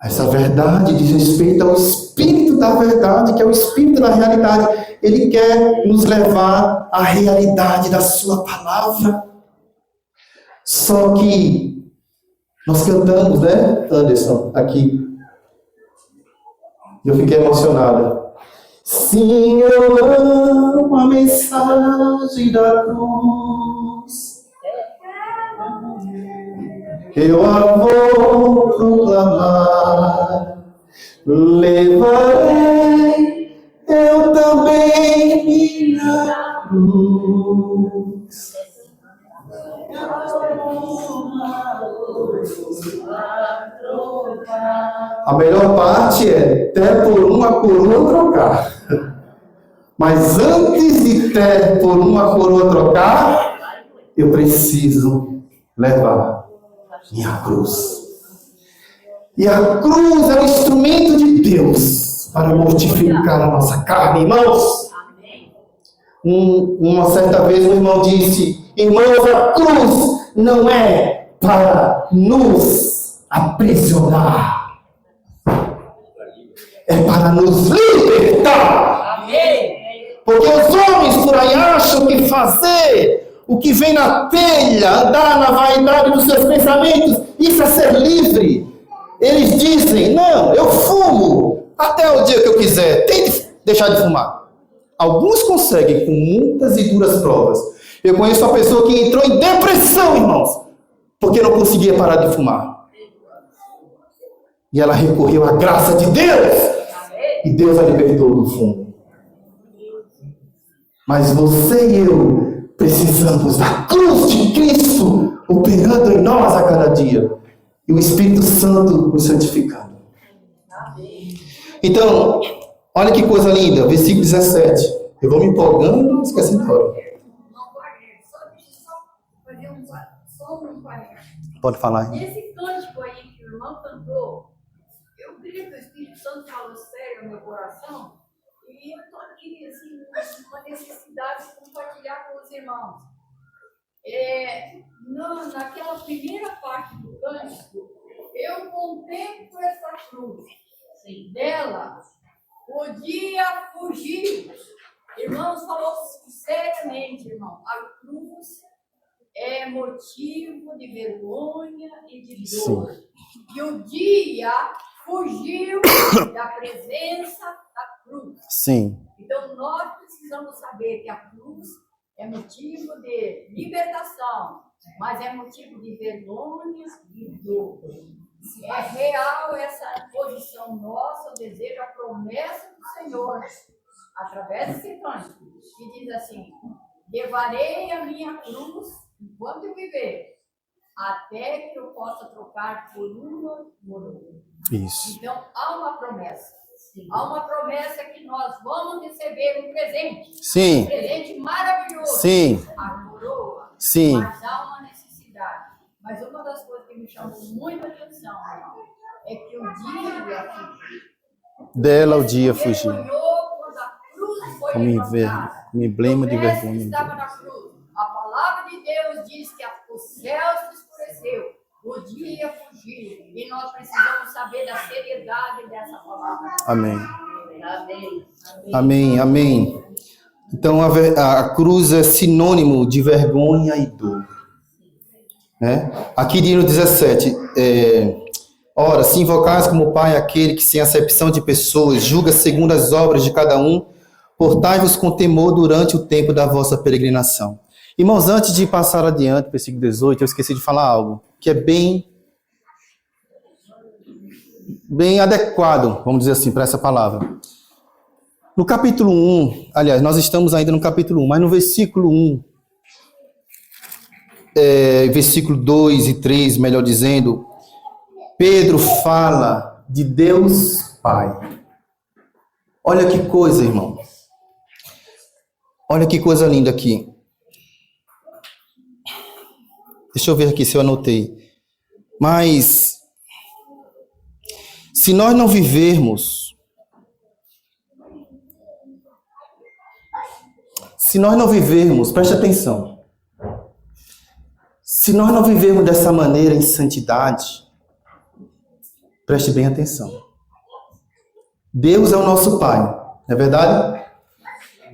Essa verdade diz respeito ao Espírito da verdade, que é o Espírito da realidade. Ele quer nos levar à realidade da sua palavra. Só que nós cantamos, né, Anderson, aqui. Eu fiquei emocionada. Sim, eu amo a mensagem da cruz. Eu a vou proclamar. Levarei eu também minha cruz. A melhor parte é até por uma coroa trocar. Mas antes de ter por uma coroa trocar, eu preciso levar minha cruz. E a cruz é um instrumento de Deus para mortificar a nossa carne, irmãos. Uma certa vez um irmão disse: irmãos, a cruz não é para nos aprisionar, é para nos libertar. Porque os homens por aí acham que fazer o que vem na telha, andar na vaidade dos seus pensamentos, isso é ser livre. Eles dizem: não, eu fumo até o dia que eu quiser, tente deixar de fumar. Alguns conseguem com muitas e duras provas. Eu conheço uma pessoa que entrou em depressão, irmãos, porque não conseguia parar de fumar. E ela recorreu à graça de Deus. E Deus a libertou do fumo. Mas você e eu precisamos da cruz de Cristo operando em nós a cada dia. E o Espírito Santo nos santificando. Então, olha que coisa linda, versículo 17. Eu vou me empolgando, esquecendo da hora. Pode falar. Nesse cântico aí que o irmão cantou, eu creio que o Espírito Santo falou sério no meu coração, e eu estou aqui, assim, uma necessidade de compartilhar com os irmãos. Naquela primeira parte do cântico, eu contemplo essa cruz. Dela, podia fugir. Irmãos, falou seriamente, irmão. A cruz é motivo de vergonha e de dor. Sim. E o dia fugiu da presença da cruz. Sim. Então, nós precisamos saber que a cruz é motivo de libertação, mas é motivo de vergonha e dor. É real essa posição nossa, o desejo, a promessa do Senhor, através desse cântico, que diz assim: levarei a minha cruz enquanto eu viver, até que eu possa trocar por uma coroa. Isso. Então, há uma promessa. Há uma promessa que nós vamos receber um presente. Sim. Um presente maravilhoso. Sim. A coroa. Sim. Mas há uma necessidade. Mas uma das coisas que me chamou muita atenção, irmão, é que o dia dela o dia fugiu. Quando a cruz foi levantada, me blema de vergonha. Estava na cruz. A palavra de Deus diz que o céu se escureceu, o dia fugiu, e nós precisamos saber da seriedade dessa palavra. Amém. Amém. Amém. Amém. Então a cruz é sinônimo de vergonha e dor. Né? Aqui diz no 17, ora, se invocais como Pai aquele que sem acepção de pessoas julga segundo as obras de cada um, portai-vos com temor durante o tempo da vossa peregrinação. Irmãos, antes de passar adiante, versículo 18, eu esqueci de falar algo que é bem adequado, vamos dizer assim, para essa palavra. No capítulo 1, aliás, nós estamos ainda no capítulo 1, mas no versículo 1, versículo 2 e 3, melhor dizendo, Pedro fala de Deus Pai. Olha que coisa, irmão. Olha que coisa linda aqui. Deixa eu ver aqui se eu anotei. Mas, se nós não vivermos, preste atenção. Se nós não vivermos dessa maneira em santidade, preste bem atenção. Deus é o nosso Pai, não é verdade?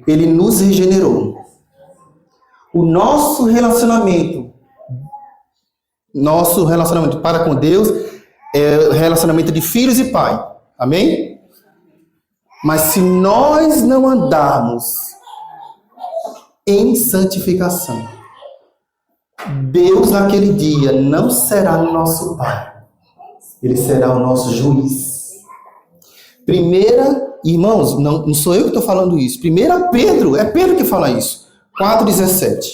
Ele nos regenerou. O nosso relacionamento para com Deus é o relacionamento de filhos e pai. Amém? Mas se nós não andarmos em santificação, Deus naquele dia não será o nosso Pai. Ele será o nosso juiz. Irmãos, não sou eu que estou falando isso. Pedro, é Pedro que fala isso. 4,17.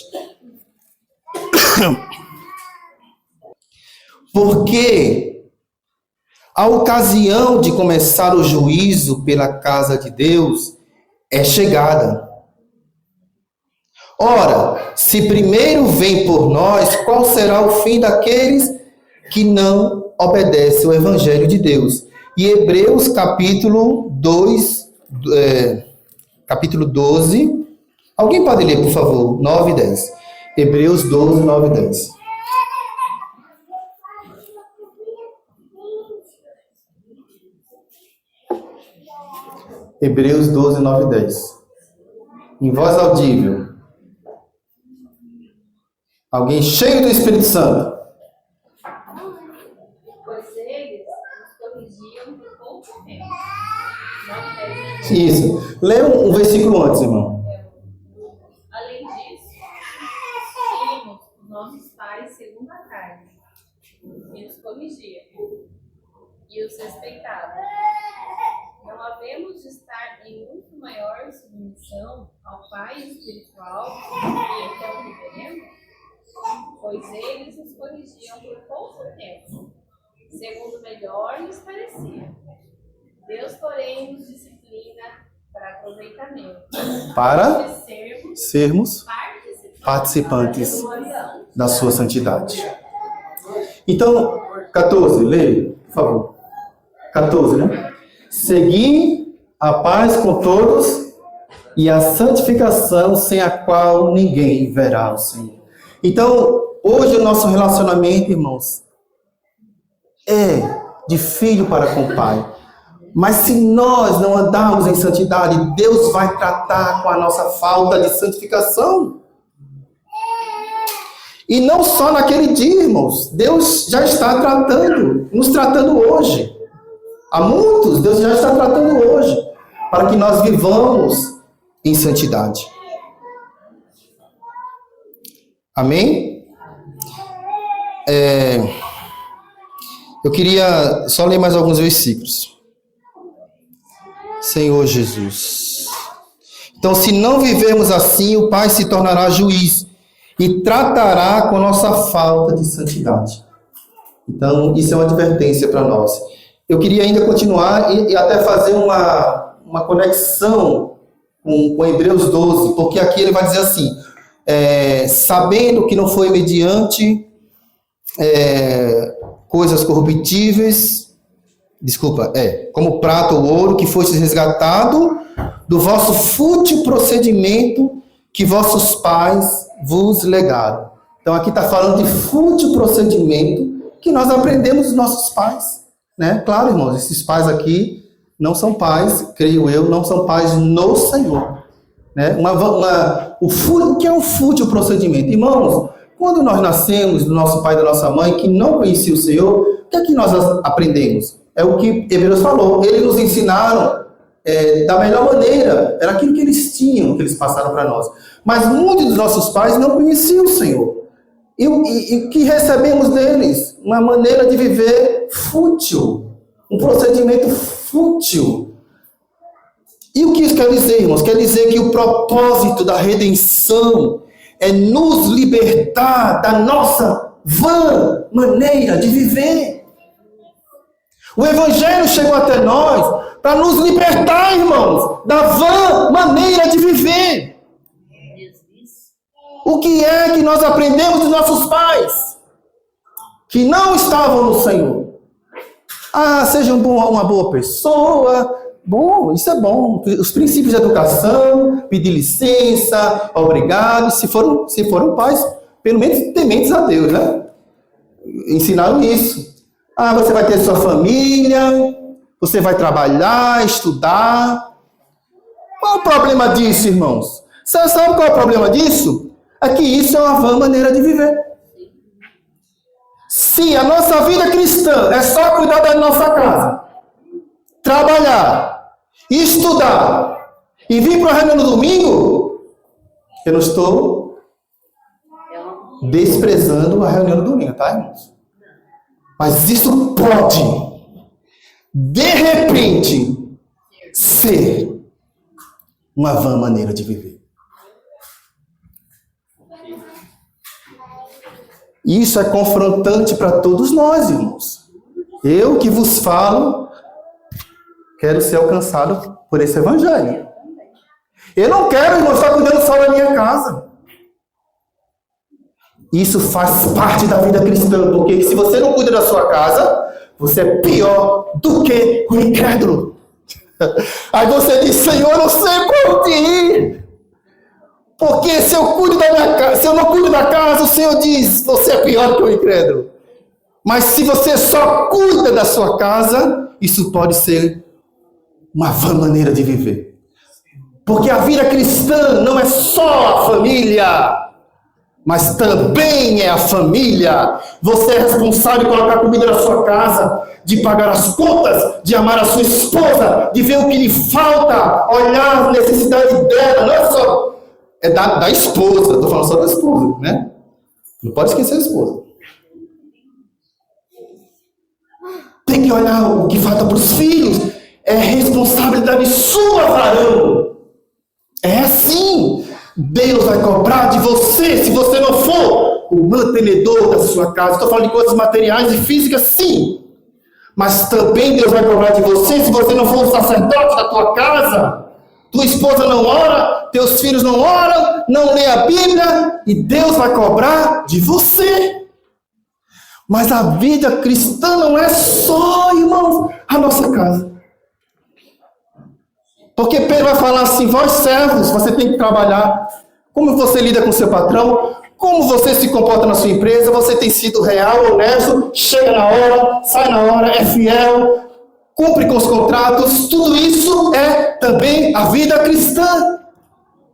Porque a ocasião de começar o juízo pela casa de Deus é chegada. Ora, se primeiro vem por nós, qual será o fim daqueles que não obedecem ao Evangelho de Deus? E Hebreus capítulo 12. Alguém pode ler, por favor? 9 e 10. Hebreus 12, 9 e 10. Hebreus 12, 9 e 10. Em voz audível. Alguém cheio do Espírito Santo. Pois eles nos corrigiam por pouco tempo. Isso. Lê um versículo antes, irmão. Além disso, tínhamos os nossos pais segundo a carne, e nos corrigiam, e os respeitavam. Não havemos de estar em muito maior submissão ao Pai espiritual que então viveremos? Pois eles nos corrigiam por pouco tempo, segundo melhor lhes parecia. Deus, porém, nos disciplina para aproveitamento, Para de sermos participantes da sua santidade. Então, 14, leia, por favor. 14, né? Segui a paz com todos e a santificação sem a qual ninguém verá o Senhor. Então, hoje o nosso relacionamento, irmãos, é de filho para com o Pai. Mas se nós não andarmos em santidade, Deus vai tratar com a nossa falta de santificação. E não só naquele dia, irmãos. Deus já está tratando, nos tratando hoje. Há muitos, Deus já está tratando hoje, para que nós vivamos em santidade. Amém? Eu queria só ler mais alguns versículos. Senhor Jesus. Então, se não vivermos assim, o Pai se tornará juiz e tratará com a nossa falta de santidade. Então, isso é uma advertência para nós. Eu queria ainda continuar e até fazer uma conexão com Hebreus 12, porque aqui ele vai dizer assim, sabendo que não foi mediante coisas corruptíveis, como prata ou ouro, que fosse resgatado do vosso fútil procedimento que vossos pais vos legaram. Então aqui está falando de fútil procedimento que nós aprendemos dos nossos pais. Né? Claro, irmãos, esses pais aqui não são pais, creio eu, não são pais no Senhor. Né? O que é um fútil procedimento? Irmãos, quando nós nascemos do nosso pai e da nossa mãe, que não conhecia o Senhor, o que é que nós aprendemos? É o que Hebreus falou. Eles nos ensinaram da melhor maneira. Era aquilo que eles tinham, que eles passaram para nós. Mas muitos dos nossos pais não conheciam o Senhor. E o que recebemos deles? Uma maneira de viver fútil. Um procedimento fútil. E o que isso quer dizer, irmãos? Quer dizer que o propósito da redenção é nos libertar da nossa vã maneira de viver. O Evangelho chegou até nós para nos libertar, irmãos, da vã maneira de viver. O que é que nós aprendemos dos nossos pais? Que não estavam no Senhor. Seja uma boa pessoa. Bom, isso é bom. Os princípios de educação, pedir licença, obrigado. Se foram pais, pelo menos tementes a Deus, né? Ensinaram isso. Você vai ter sua família, você vai trabalhar, estudar. Qual o problema disso, irmãos? Você sabe qual é o problema disso? É que isso é uma vã maneira de viver. Se a nossa vida cristã é só cuidar da nossa casa, trabalhar, estudar e vir para a reunião no domingo, eu não estou desprezando a reunião no domingo, tá, irmãos? Mas isso pode, de repente, ser uma vã maneira de viver. Isso é confrontante para todos nós, irmãos. Eu que vos falo, quero ser alcançado por esse evangelho. Eu não quero, irmão, estar cuidando só da minha casa. Isso faz parte da vida cristã, porque se você não cuida da sua casa, você é pior do que o incrédulo. Aí você diz, Senhor, eu não sei para onde ir. Porque se eu cuido da minha casa, se eu não cuido da casa, o Senhor diz, você é pior do que o incrédulo. Mas se você só cuida da sua casa, isso pode ser uma vã maneira de viver. Porque a vida cristã não é só a família, mas também é a família. Você é responsável de colocar comida na sua casa, de pagar as contas, de amar a sua esposa, de ver o que lhe falta, olhar a necessidade dela. Não é só da esposa, estou falando só da esposa, né? Não pode esquecer a esposa. Tem que olhar o que falta para os filhos. É responsabilidade sua, varão. É assim. Deus vai cobrar de você se você não for o mantenedor da sua casa. Estou falando de coisas materiais e físicas, sim. Mas também Deus vai cobrar de você se você não for o sacerdote da tua casa. Tua esposa não ora, teus filhos não oram, não lê a Bíblia, e Deus vai cobrar de você. Mas a vida cristã não é só, irmãos, a nossa casa. Porque Pedro vai falar assim, vós servos, você tem que trabalhar. Como você lida com seu patrão, como você se comporta na sua empresa, você tem sido real, honesto, chega na hora, sai na hora, é fiel, cumpre com os contratos. Tudo isso é também a vida cristã.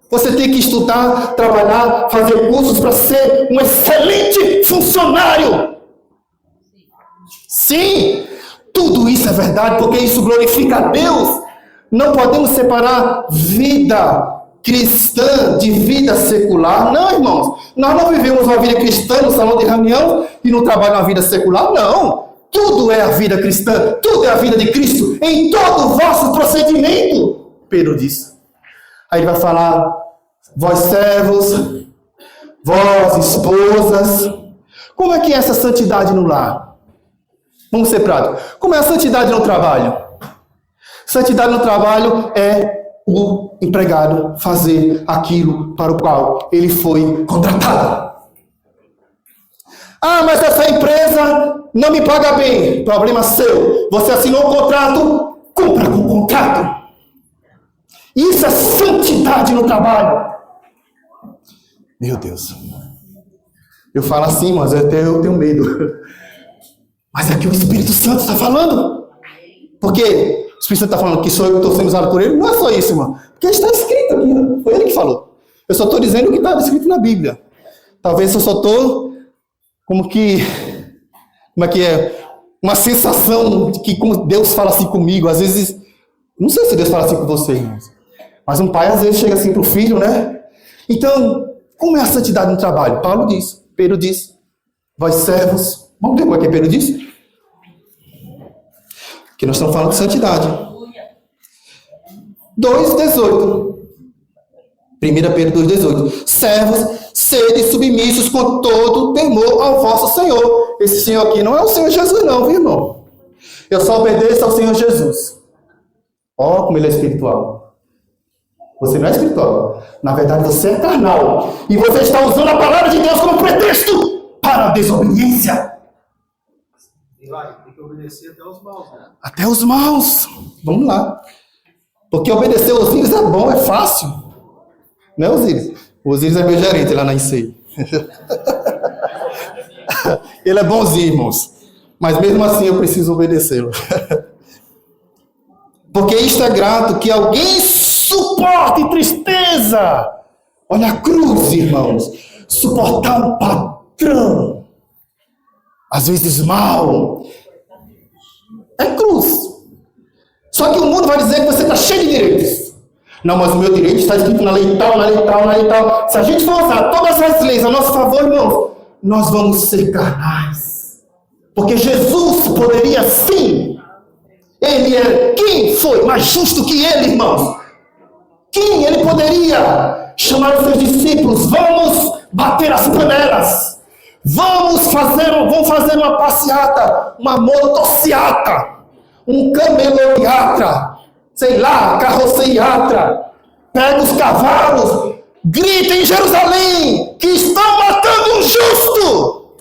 Você tem que estudar, trabalhar, fazer cursos para ser um excelente funcionário. Sim, tudo isso é verdade, porque isso glorifica a Deus. Não podemos separar vida cristã de vida secular. Não, irmãos. Nós não vivemos uma vida cristã no salão de reunião e no trabalho uma vida secular. Não. Tudo é a vida cristã. Tudo é a vida de Cristo em todo o vosso procedimento. Pedro diz. Aí ele vai falar, vós servos, vós esposas. Como é que é essa santidade no lar? Vamos ser práticos. Como é a santidade no trabalho? Santidade no trabalho é o empregado fazer aquilo para o qual ele foi contratado. Ah, mas essa empresa não me paga bem. Problema seu. Você assinou um contrato, cumpra com o contrato. Isso é santidade no trabalho. Meu Deus. Eu falo assim, mas até eu tenho medo. Mas é que o Espírito Santo está falando. Porque o Espírito Santo está falando que sou eu que estou sendo usado por ele. Não é só isso, irmão. Porque está escrito aqui. Né? Foi ele que falou. Eu só estou dizendo o que está escrito na Bíblia. Talvez eu só estou como é que é? Uma sensação de que Deus fala assim comigo. Às vezes, não sei se Deus fala assim com você, irmãos. Mas um pai às vezes chega assim para o filho, né? Então, como é a santidade no trabalho? Paulo diz, Pedro diz, vós servos. Vamos ver como é que Pedro diz? Que nós estamos falando de santidade. 2,18. 1 Pedro 2,18. Servos, sede submissos com todo temor ao vosso Senhor. Esse Senhor aqui não é o Senhor Jesus não, viu, irmão? Eu só obedeço ao Senhor Jesus. Ó, como ele é espiritual. Você não é espiritual. Na verdade, você é carnal. E você está usando a palavra de Deus como pretexto para a desobediência. Tem que obedecer até os maus, né? Até os maus. Vamos lá. Porque obedecer os filhos é bom, é fácil. Não é Osíris? O Osíris é meu gerente lá na ICEI. Ele é bonzinho, irmãos. Mas mesmo assim eu preciso obedecê-lo. Porque isto é grato que alguém suporte tristeza. Olha a cruz, irmãos. Suportar um patrão. Às vezes mal. É cruz. Só que o mundo vai dizer que você está cheio de direitos. Não, mas o meu direito está escrito na lei tal, na lei tal, na lei tal. Se a gente for usar todas as leis a nosso favor, irmãos, nós vamos ser carnais. Porque Jesus poderia sim. Ele é quem foi mais justo que ele, irmãos? Quem ele poderia chamar os seus discípulos? Vamos bater as panelas. Vamos fazer uma passeata, uma motociata, um camelodiatra, sei lá, carroceriatra, pega os cavalos, grita em Jerusalém que estão matando um justo.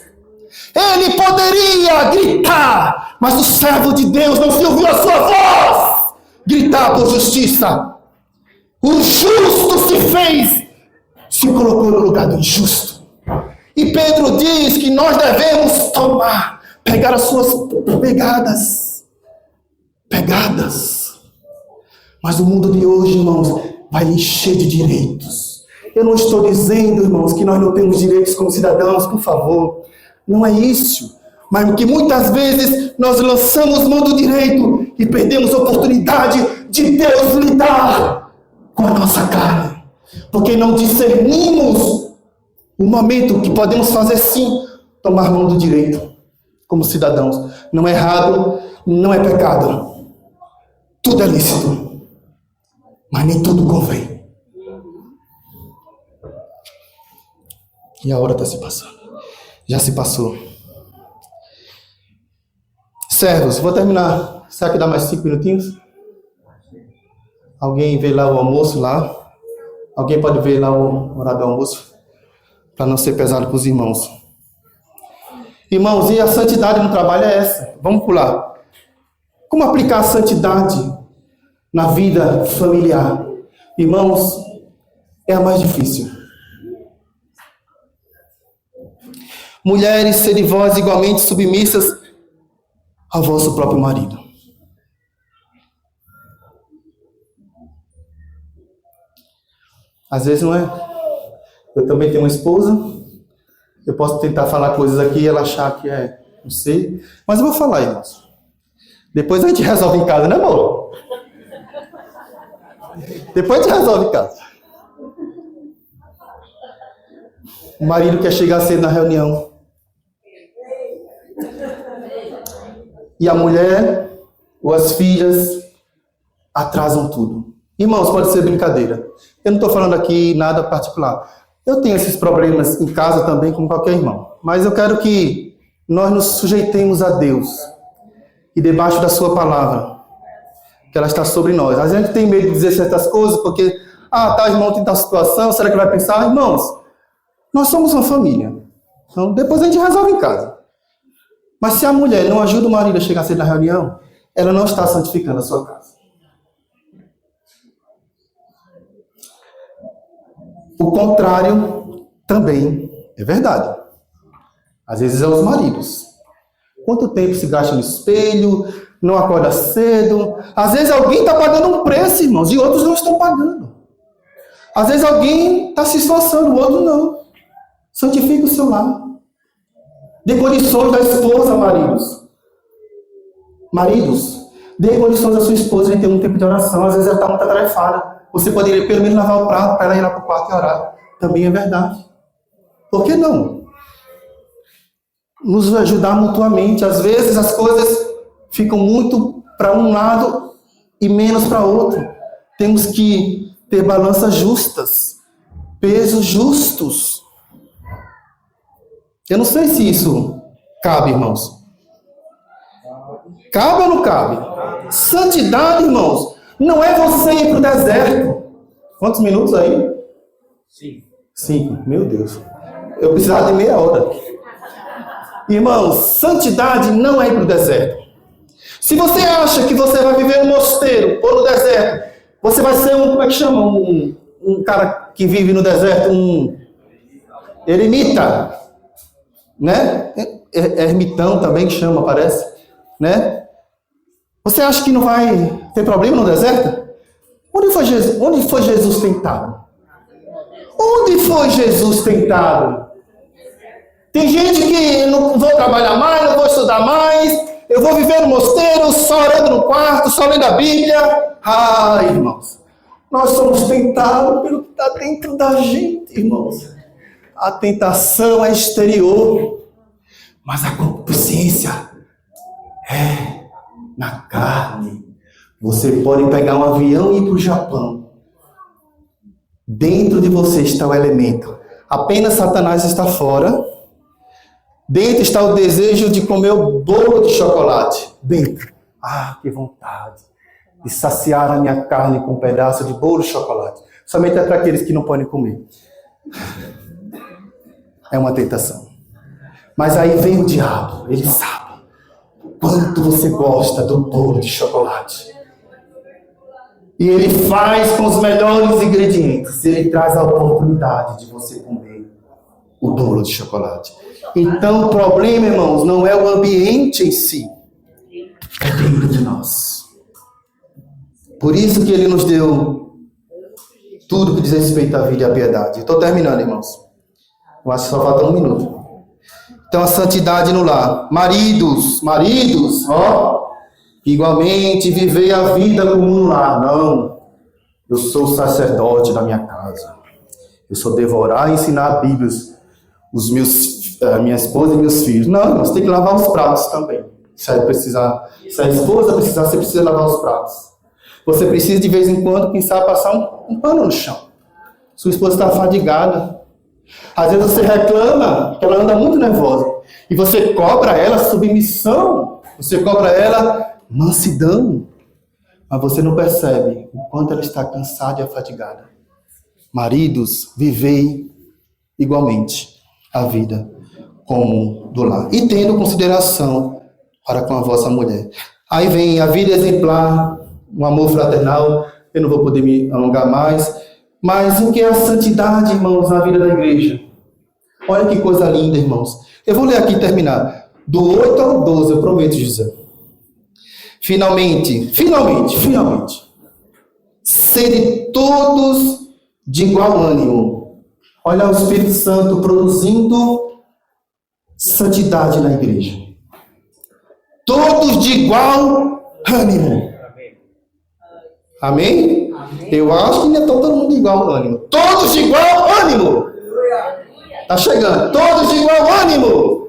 Ele poderia gritar, mas o servo de Deus não se ouviu a sua voz gritar por justiça. O justo se colocou no lugar do injusto. E Pedro diz que nós devemos pegar as suas pegadas. Mas o mundo de hoje, irmãos, vai encher de direitos. Eu não estou dizendo, irmãos, que nós não temos direitos como cidadãos, por favor. Não é isso. Mas que muitas vezes nós lançamos mão do direito e perdemos a oportunidade de Deus lidar com a nossa carne. Porque não discernimos o momento que podemos fazer sim, tomar mão do direito como cidadãos. Não é errado, não é pecado. Tudo é lícito. Mas nem tudo convém. E a hora está se passando. Já se passou. Servos, vou terminar. Será que dá mais 5 minutinhos? Alguém vê lá o almoço lá? Alguém pode ver lá o horário do almoço? Para não ser pesado para os irmãos. Irmãos, e a santidade no trabalho é essa. Vamos pular. Como aplicar a santidade na vida familiar? Irmãos, é a mais difícil. Mulheres, sede vós igualmente submissas ao vosso próprio marido. Às vezes não é. Eu também tenho uma esposa. Eu posso tentar falar coisas aqui e ela achar que é, não sei. Mas eu vou falar, irmãos. Depois a gente resolve em casa, né, amor? Depois a gente resolve em casa. O marido quer chegar cedo na reunião. E a mulher ou as filhas atrasam tudo. Irmãos, pode ser brincadeira. Eu não estou falando aqui nada particular. Eu tenho esses problemas em casa também, como qualquer irmão. Mas eu quero que nós nos sujeitemos a Deus. E debaixo da sua palavra. Que ela está sobre nós. A gente tem medo de dizer certas coisas, porque, tá, irmão, tem tal situação, será que vai pensar? Irmãos, nós somos uma família. Então, depois a gente resolve em casa. Mas se a mulher não ajuda o marido a chegar cedo na reunião, ela não está santificando a sua casa. O contrário também é verdade. Às vezes é os maridos. Quanto tempo se gasta no espelho, não acorda cedo. Às vezes alguém está pagando um preço, irmãos, e outros não estão pagando. Às vezes alguém está se esforçando, o outro não. Santifica o seu lar. Dê condições da esposa, maridos. Maridos, dê condições à sua esposa de ter um tempo de oração. Às vezes ela está muito atarefada. Você poderia pelo menos lavar o prato para ela ir lá para o quarto e orar. Também é verdade. Por que não? Nos ajudar mutuamente. Às vezes as coisas ficam muito para um lado e menos para outro. Temos que ter balanças justas. Pesos justos. Eu não sei se isso cabe, irmãos. Cabe ou não cabe? Santidade, irmãos, não é você ir para o deserto. Quantos minutos aí? 5. Meu Deus. Eu precisava de meia hora. Irmãos, santidade não é ir para o deserto. Se você acha que você vai viver no mosteiro ou no deserto, você vai ser como é que chama? Um cara que vive no deserto, um eremita. Né? Ermitão também que chama, parece. Né? Você acha que não vai ter problema no deserto? Onde foi Jesus tentado? Onde foi Jesus tentado? Tem gente que não vou trabalhar mais, não vou estudar mais, eu vou viver no mosteiro, só orando no quarto, só lendo a Bíblia. Irmãos, nós somos tentados pelo que está dentro da gente, irmãos. A tentação é exterior, mas a concupiscência é na carne. Você pode pegar um avião e ir para o Japão. Dentro de você está o elemento. Apenas Satanás está fora. Dentro está o desejo de comer o bolo de chocolate. Dentro. Que vontade de saciar a minha carne com um pedaço de bolo de chocolate. Somente é para aqueles que não podem comer. É uma tentação. Mas aí vem o diabo, ele sabe quanto você gosta do bolo de chocolate. E ele faz com os melhores ingredientes. Ele traz a oportunidade de você comer o bolo de chocolate. Então o problema, irmãos, não é o ambiente em si. É dentro de nós. Por isso que ele nos deu tudo que diz respeito à vida e à piedade. Estou terminando, irmãos. Eu acho que só falta 1 minuto. Então a santidade no lar. Maridos, ó. Igualmente, vivei a vida como no lar. Não. Eu sou o sacerdote da minha casa. Eu sou devorar e ensinar Bíblias. Minha esposa e meus filhos. Não, nós temos que lavar os pratos também. Se a esposa precisar, você precisa lavar os pratos. Você precisa de vez em quando, quem sabe, passar um pano no chão. Sua esposa está fadigada. Às vezes você reclama que ela anda muito nervosa. E você cobra ela submissão. Você cobra ela mansidão. Mas você não percebe o quanto ela está cansada e afadigada. Maridos, vivei igualmente a vida como do lar. E tendo consideração para com a vossa mulher. Aí vem a vida exemplar, um amor fraternal. Eu não vou poder me alongar mais. Mas o que é a santidade, irmãos, na vida da igreja? Olha que coisa linda, irmãos. Eu vou ler aqui e terminar. Do 8 ao 12, eu prometo, José. Finalmente. Sede todos de igual ânimo. Olha o Espírito Santo produzindo santidade na igreja. Todos de igual ânimo. Amém? Eu acho que ainda estão todo mundo de igual ânimo. Todos de igual ânimo. Está chegando. Todos de igual ânimo.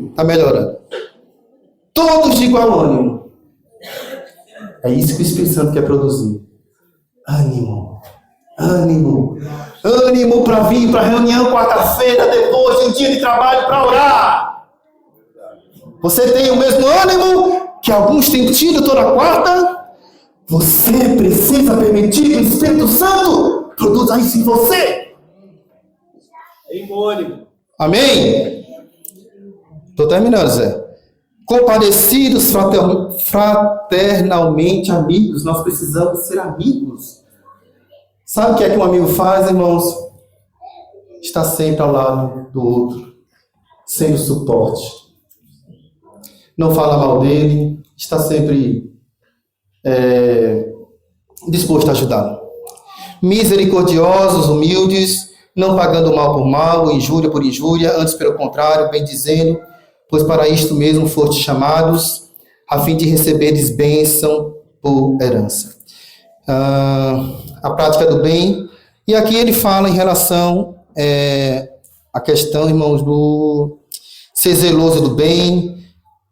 Está melhorando. Todos de igual ânimo. É isso que o Espírito Santo quer produzir. Ânimo. Ânimo para vir para a reunião quarta-feira, depois de um dia de trabalho para orar. Você tem o mesmo ânimo que alguns têm tido toda quarta? Você precisa permitir que o Espírito Santo produza isso em você. Amém? Estou terminando, Zé. Compadecidos fraternalmente, amigos. Nós precisamos ser amigos. Sabe o que é que um amigo faz, irmãos? Está sempre ao lado do outro, sendo suporte. Não fala mal dele, está sempre disposto a ajudá-lo. Misericordiosos, humildes, não pagando mal por mal, injúria por injúria, antes pelo contrário, bem dizendo, pois para isto mesmo fostes chamados, a fim de receberdes bênção por herança. A prática do bem. E aqui ele fala em relação à questão, irmãos, do ser zeloso do bem,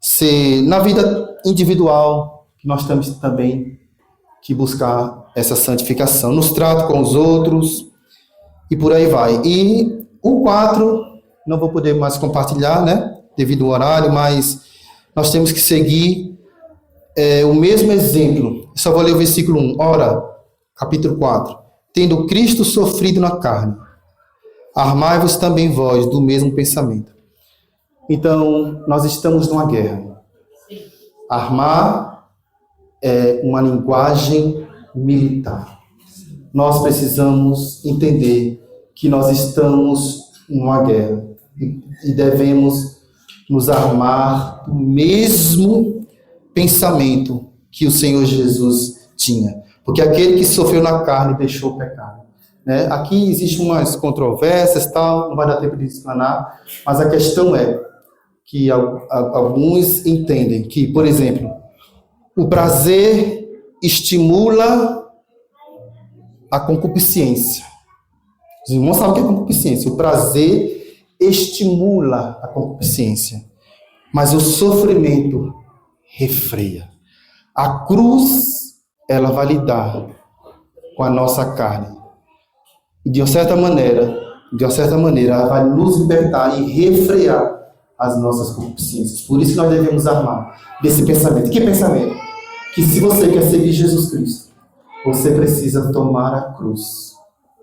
ser na vida individual, nós temos também que buscar essa santificação. Nos tratos com os outros e por aí vai. E o 4, não vou poder mais compartilhar, né? Devido ao horário, mas nós temos que seguir o mesmo exemplo. Só vou ler o versículo 1. Ora, capítulo 4. Tendo Cristo sofrido na carne, armai-vos também vós do mesmo pensamento. Então, nós estamos numa guerra. Armar é uma linguagem militar. Nós precisamos entender que nós estamos numa guerra e devemos nos armar do mesmo pensamento que o Senhor Jesus tinha. Porque aquele que sofreu na carne deixou o pecado. Né? Aqui existem umas controvérsias, tal, não vai dar tempo de explanar, mas a questão é que alguns entendem que, por exemplo, o prazer estimula a concupiscência. Os irmãos sabem o que é concupiscência. O prazer estimula a concupiscência, mas o sofrimento refreia. A cruz, ela vai lidar com a nossa carne. E de uma certa maneira, ela vai nos libertar e refrear as nossas concupiscências. Por isso que nós devemos armar desse pensamento. Que pensamento? Que se você quer seguir Jesus Cristo, você precisa tomar a cruz.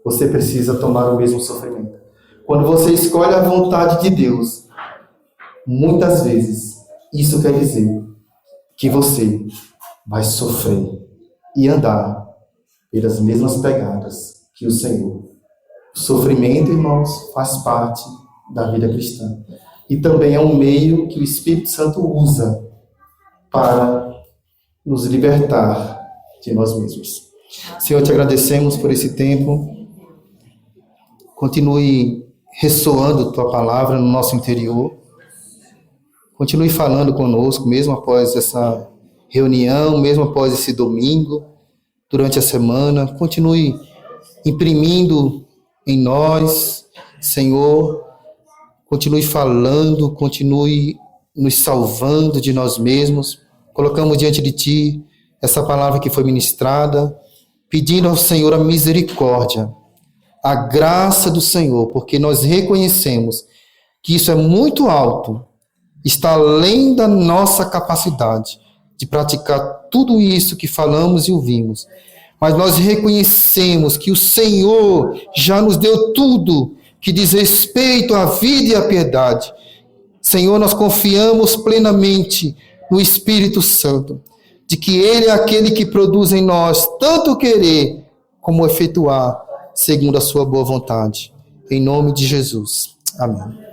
Você precisa tomar o mesmo sofrimento. Quando você escolhe a vontade de Deus, muitas vezes, isso quer dizer que você vai sofrer e andar pelas mesmas pegadas que o Senhor. O sofrimento, irmãos, faz parte da vida cristã. E também é um meio que o Espírito Santo usa para nos libertar de nós mesmos. Senhor, te agradecemos por esse tempo. Continue ressoando tua palavra no nosso interior. Continue falando conosco, mesmo após essa reunião, mesmo após esse domingo, durante a semana. Continue imprimindo em nós, Senhor. Continue falando, continue nos salvando de nós mesmos. Colocamos diante de Ti essa palavra que foi ministrada, pedindo ao Senhor a misericórdia, a graça do Senhor, porque nós reconhecemos que isso é muito alto, está além da nossa capacidade de praticar tudo isso que falamos e ouvimos. Mas nós reconhecemos que o Senhor já nos deu tudo que diz respeito à vida e à piedade. Senhor, nós confiamos plenamente no Espírito Santo, de que Ele é aquele que produz em nós tanto querer como efetuar segundo a sua boa vontade. Em nome de Jesus. Amém.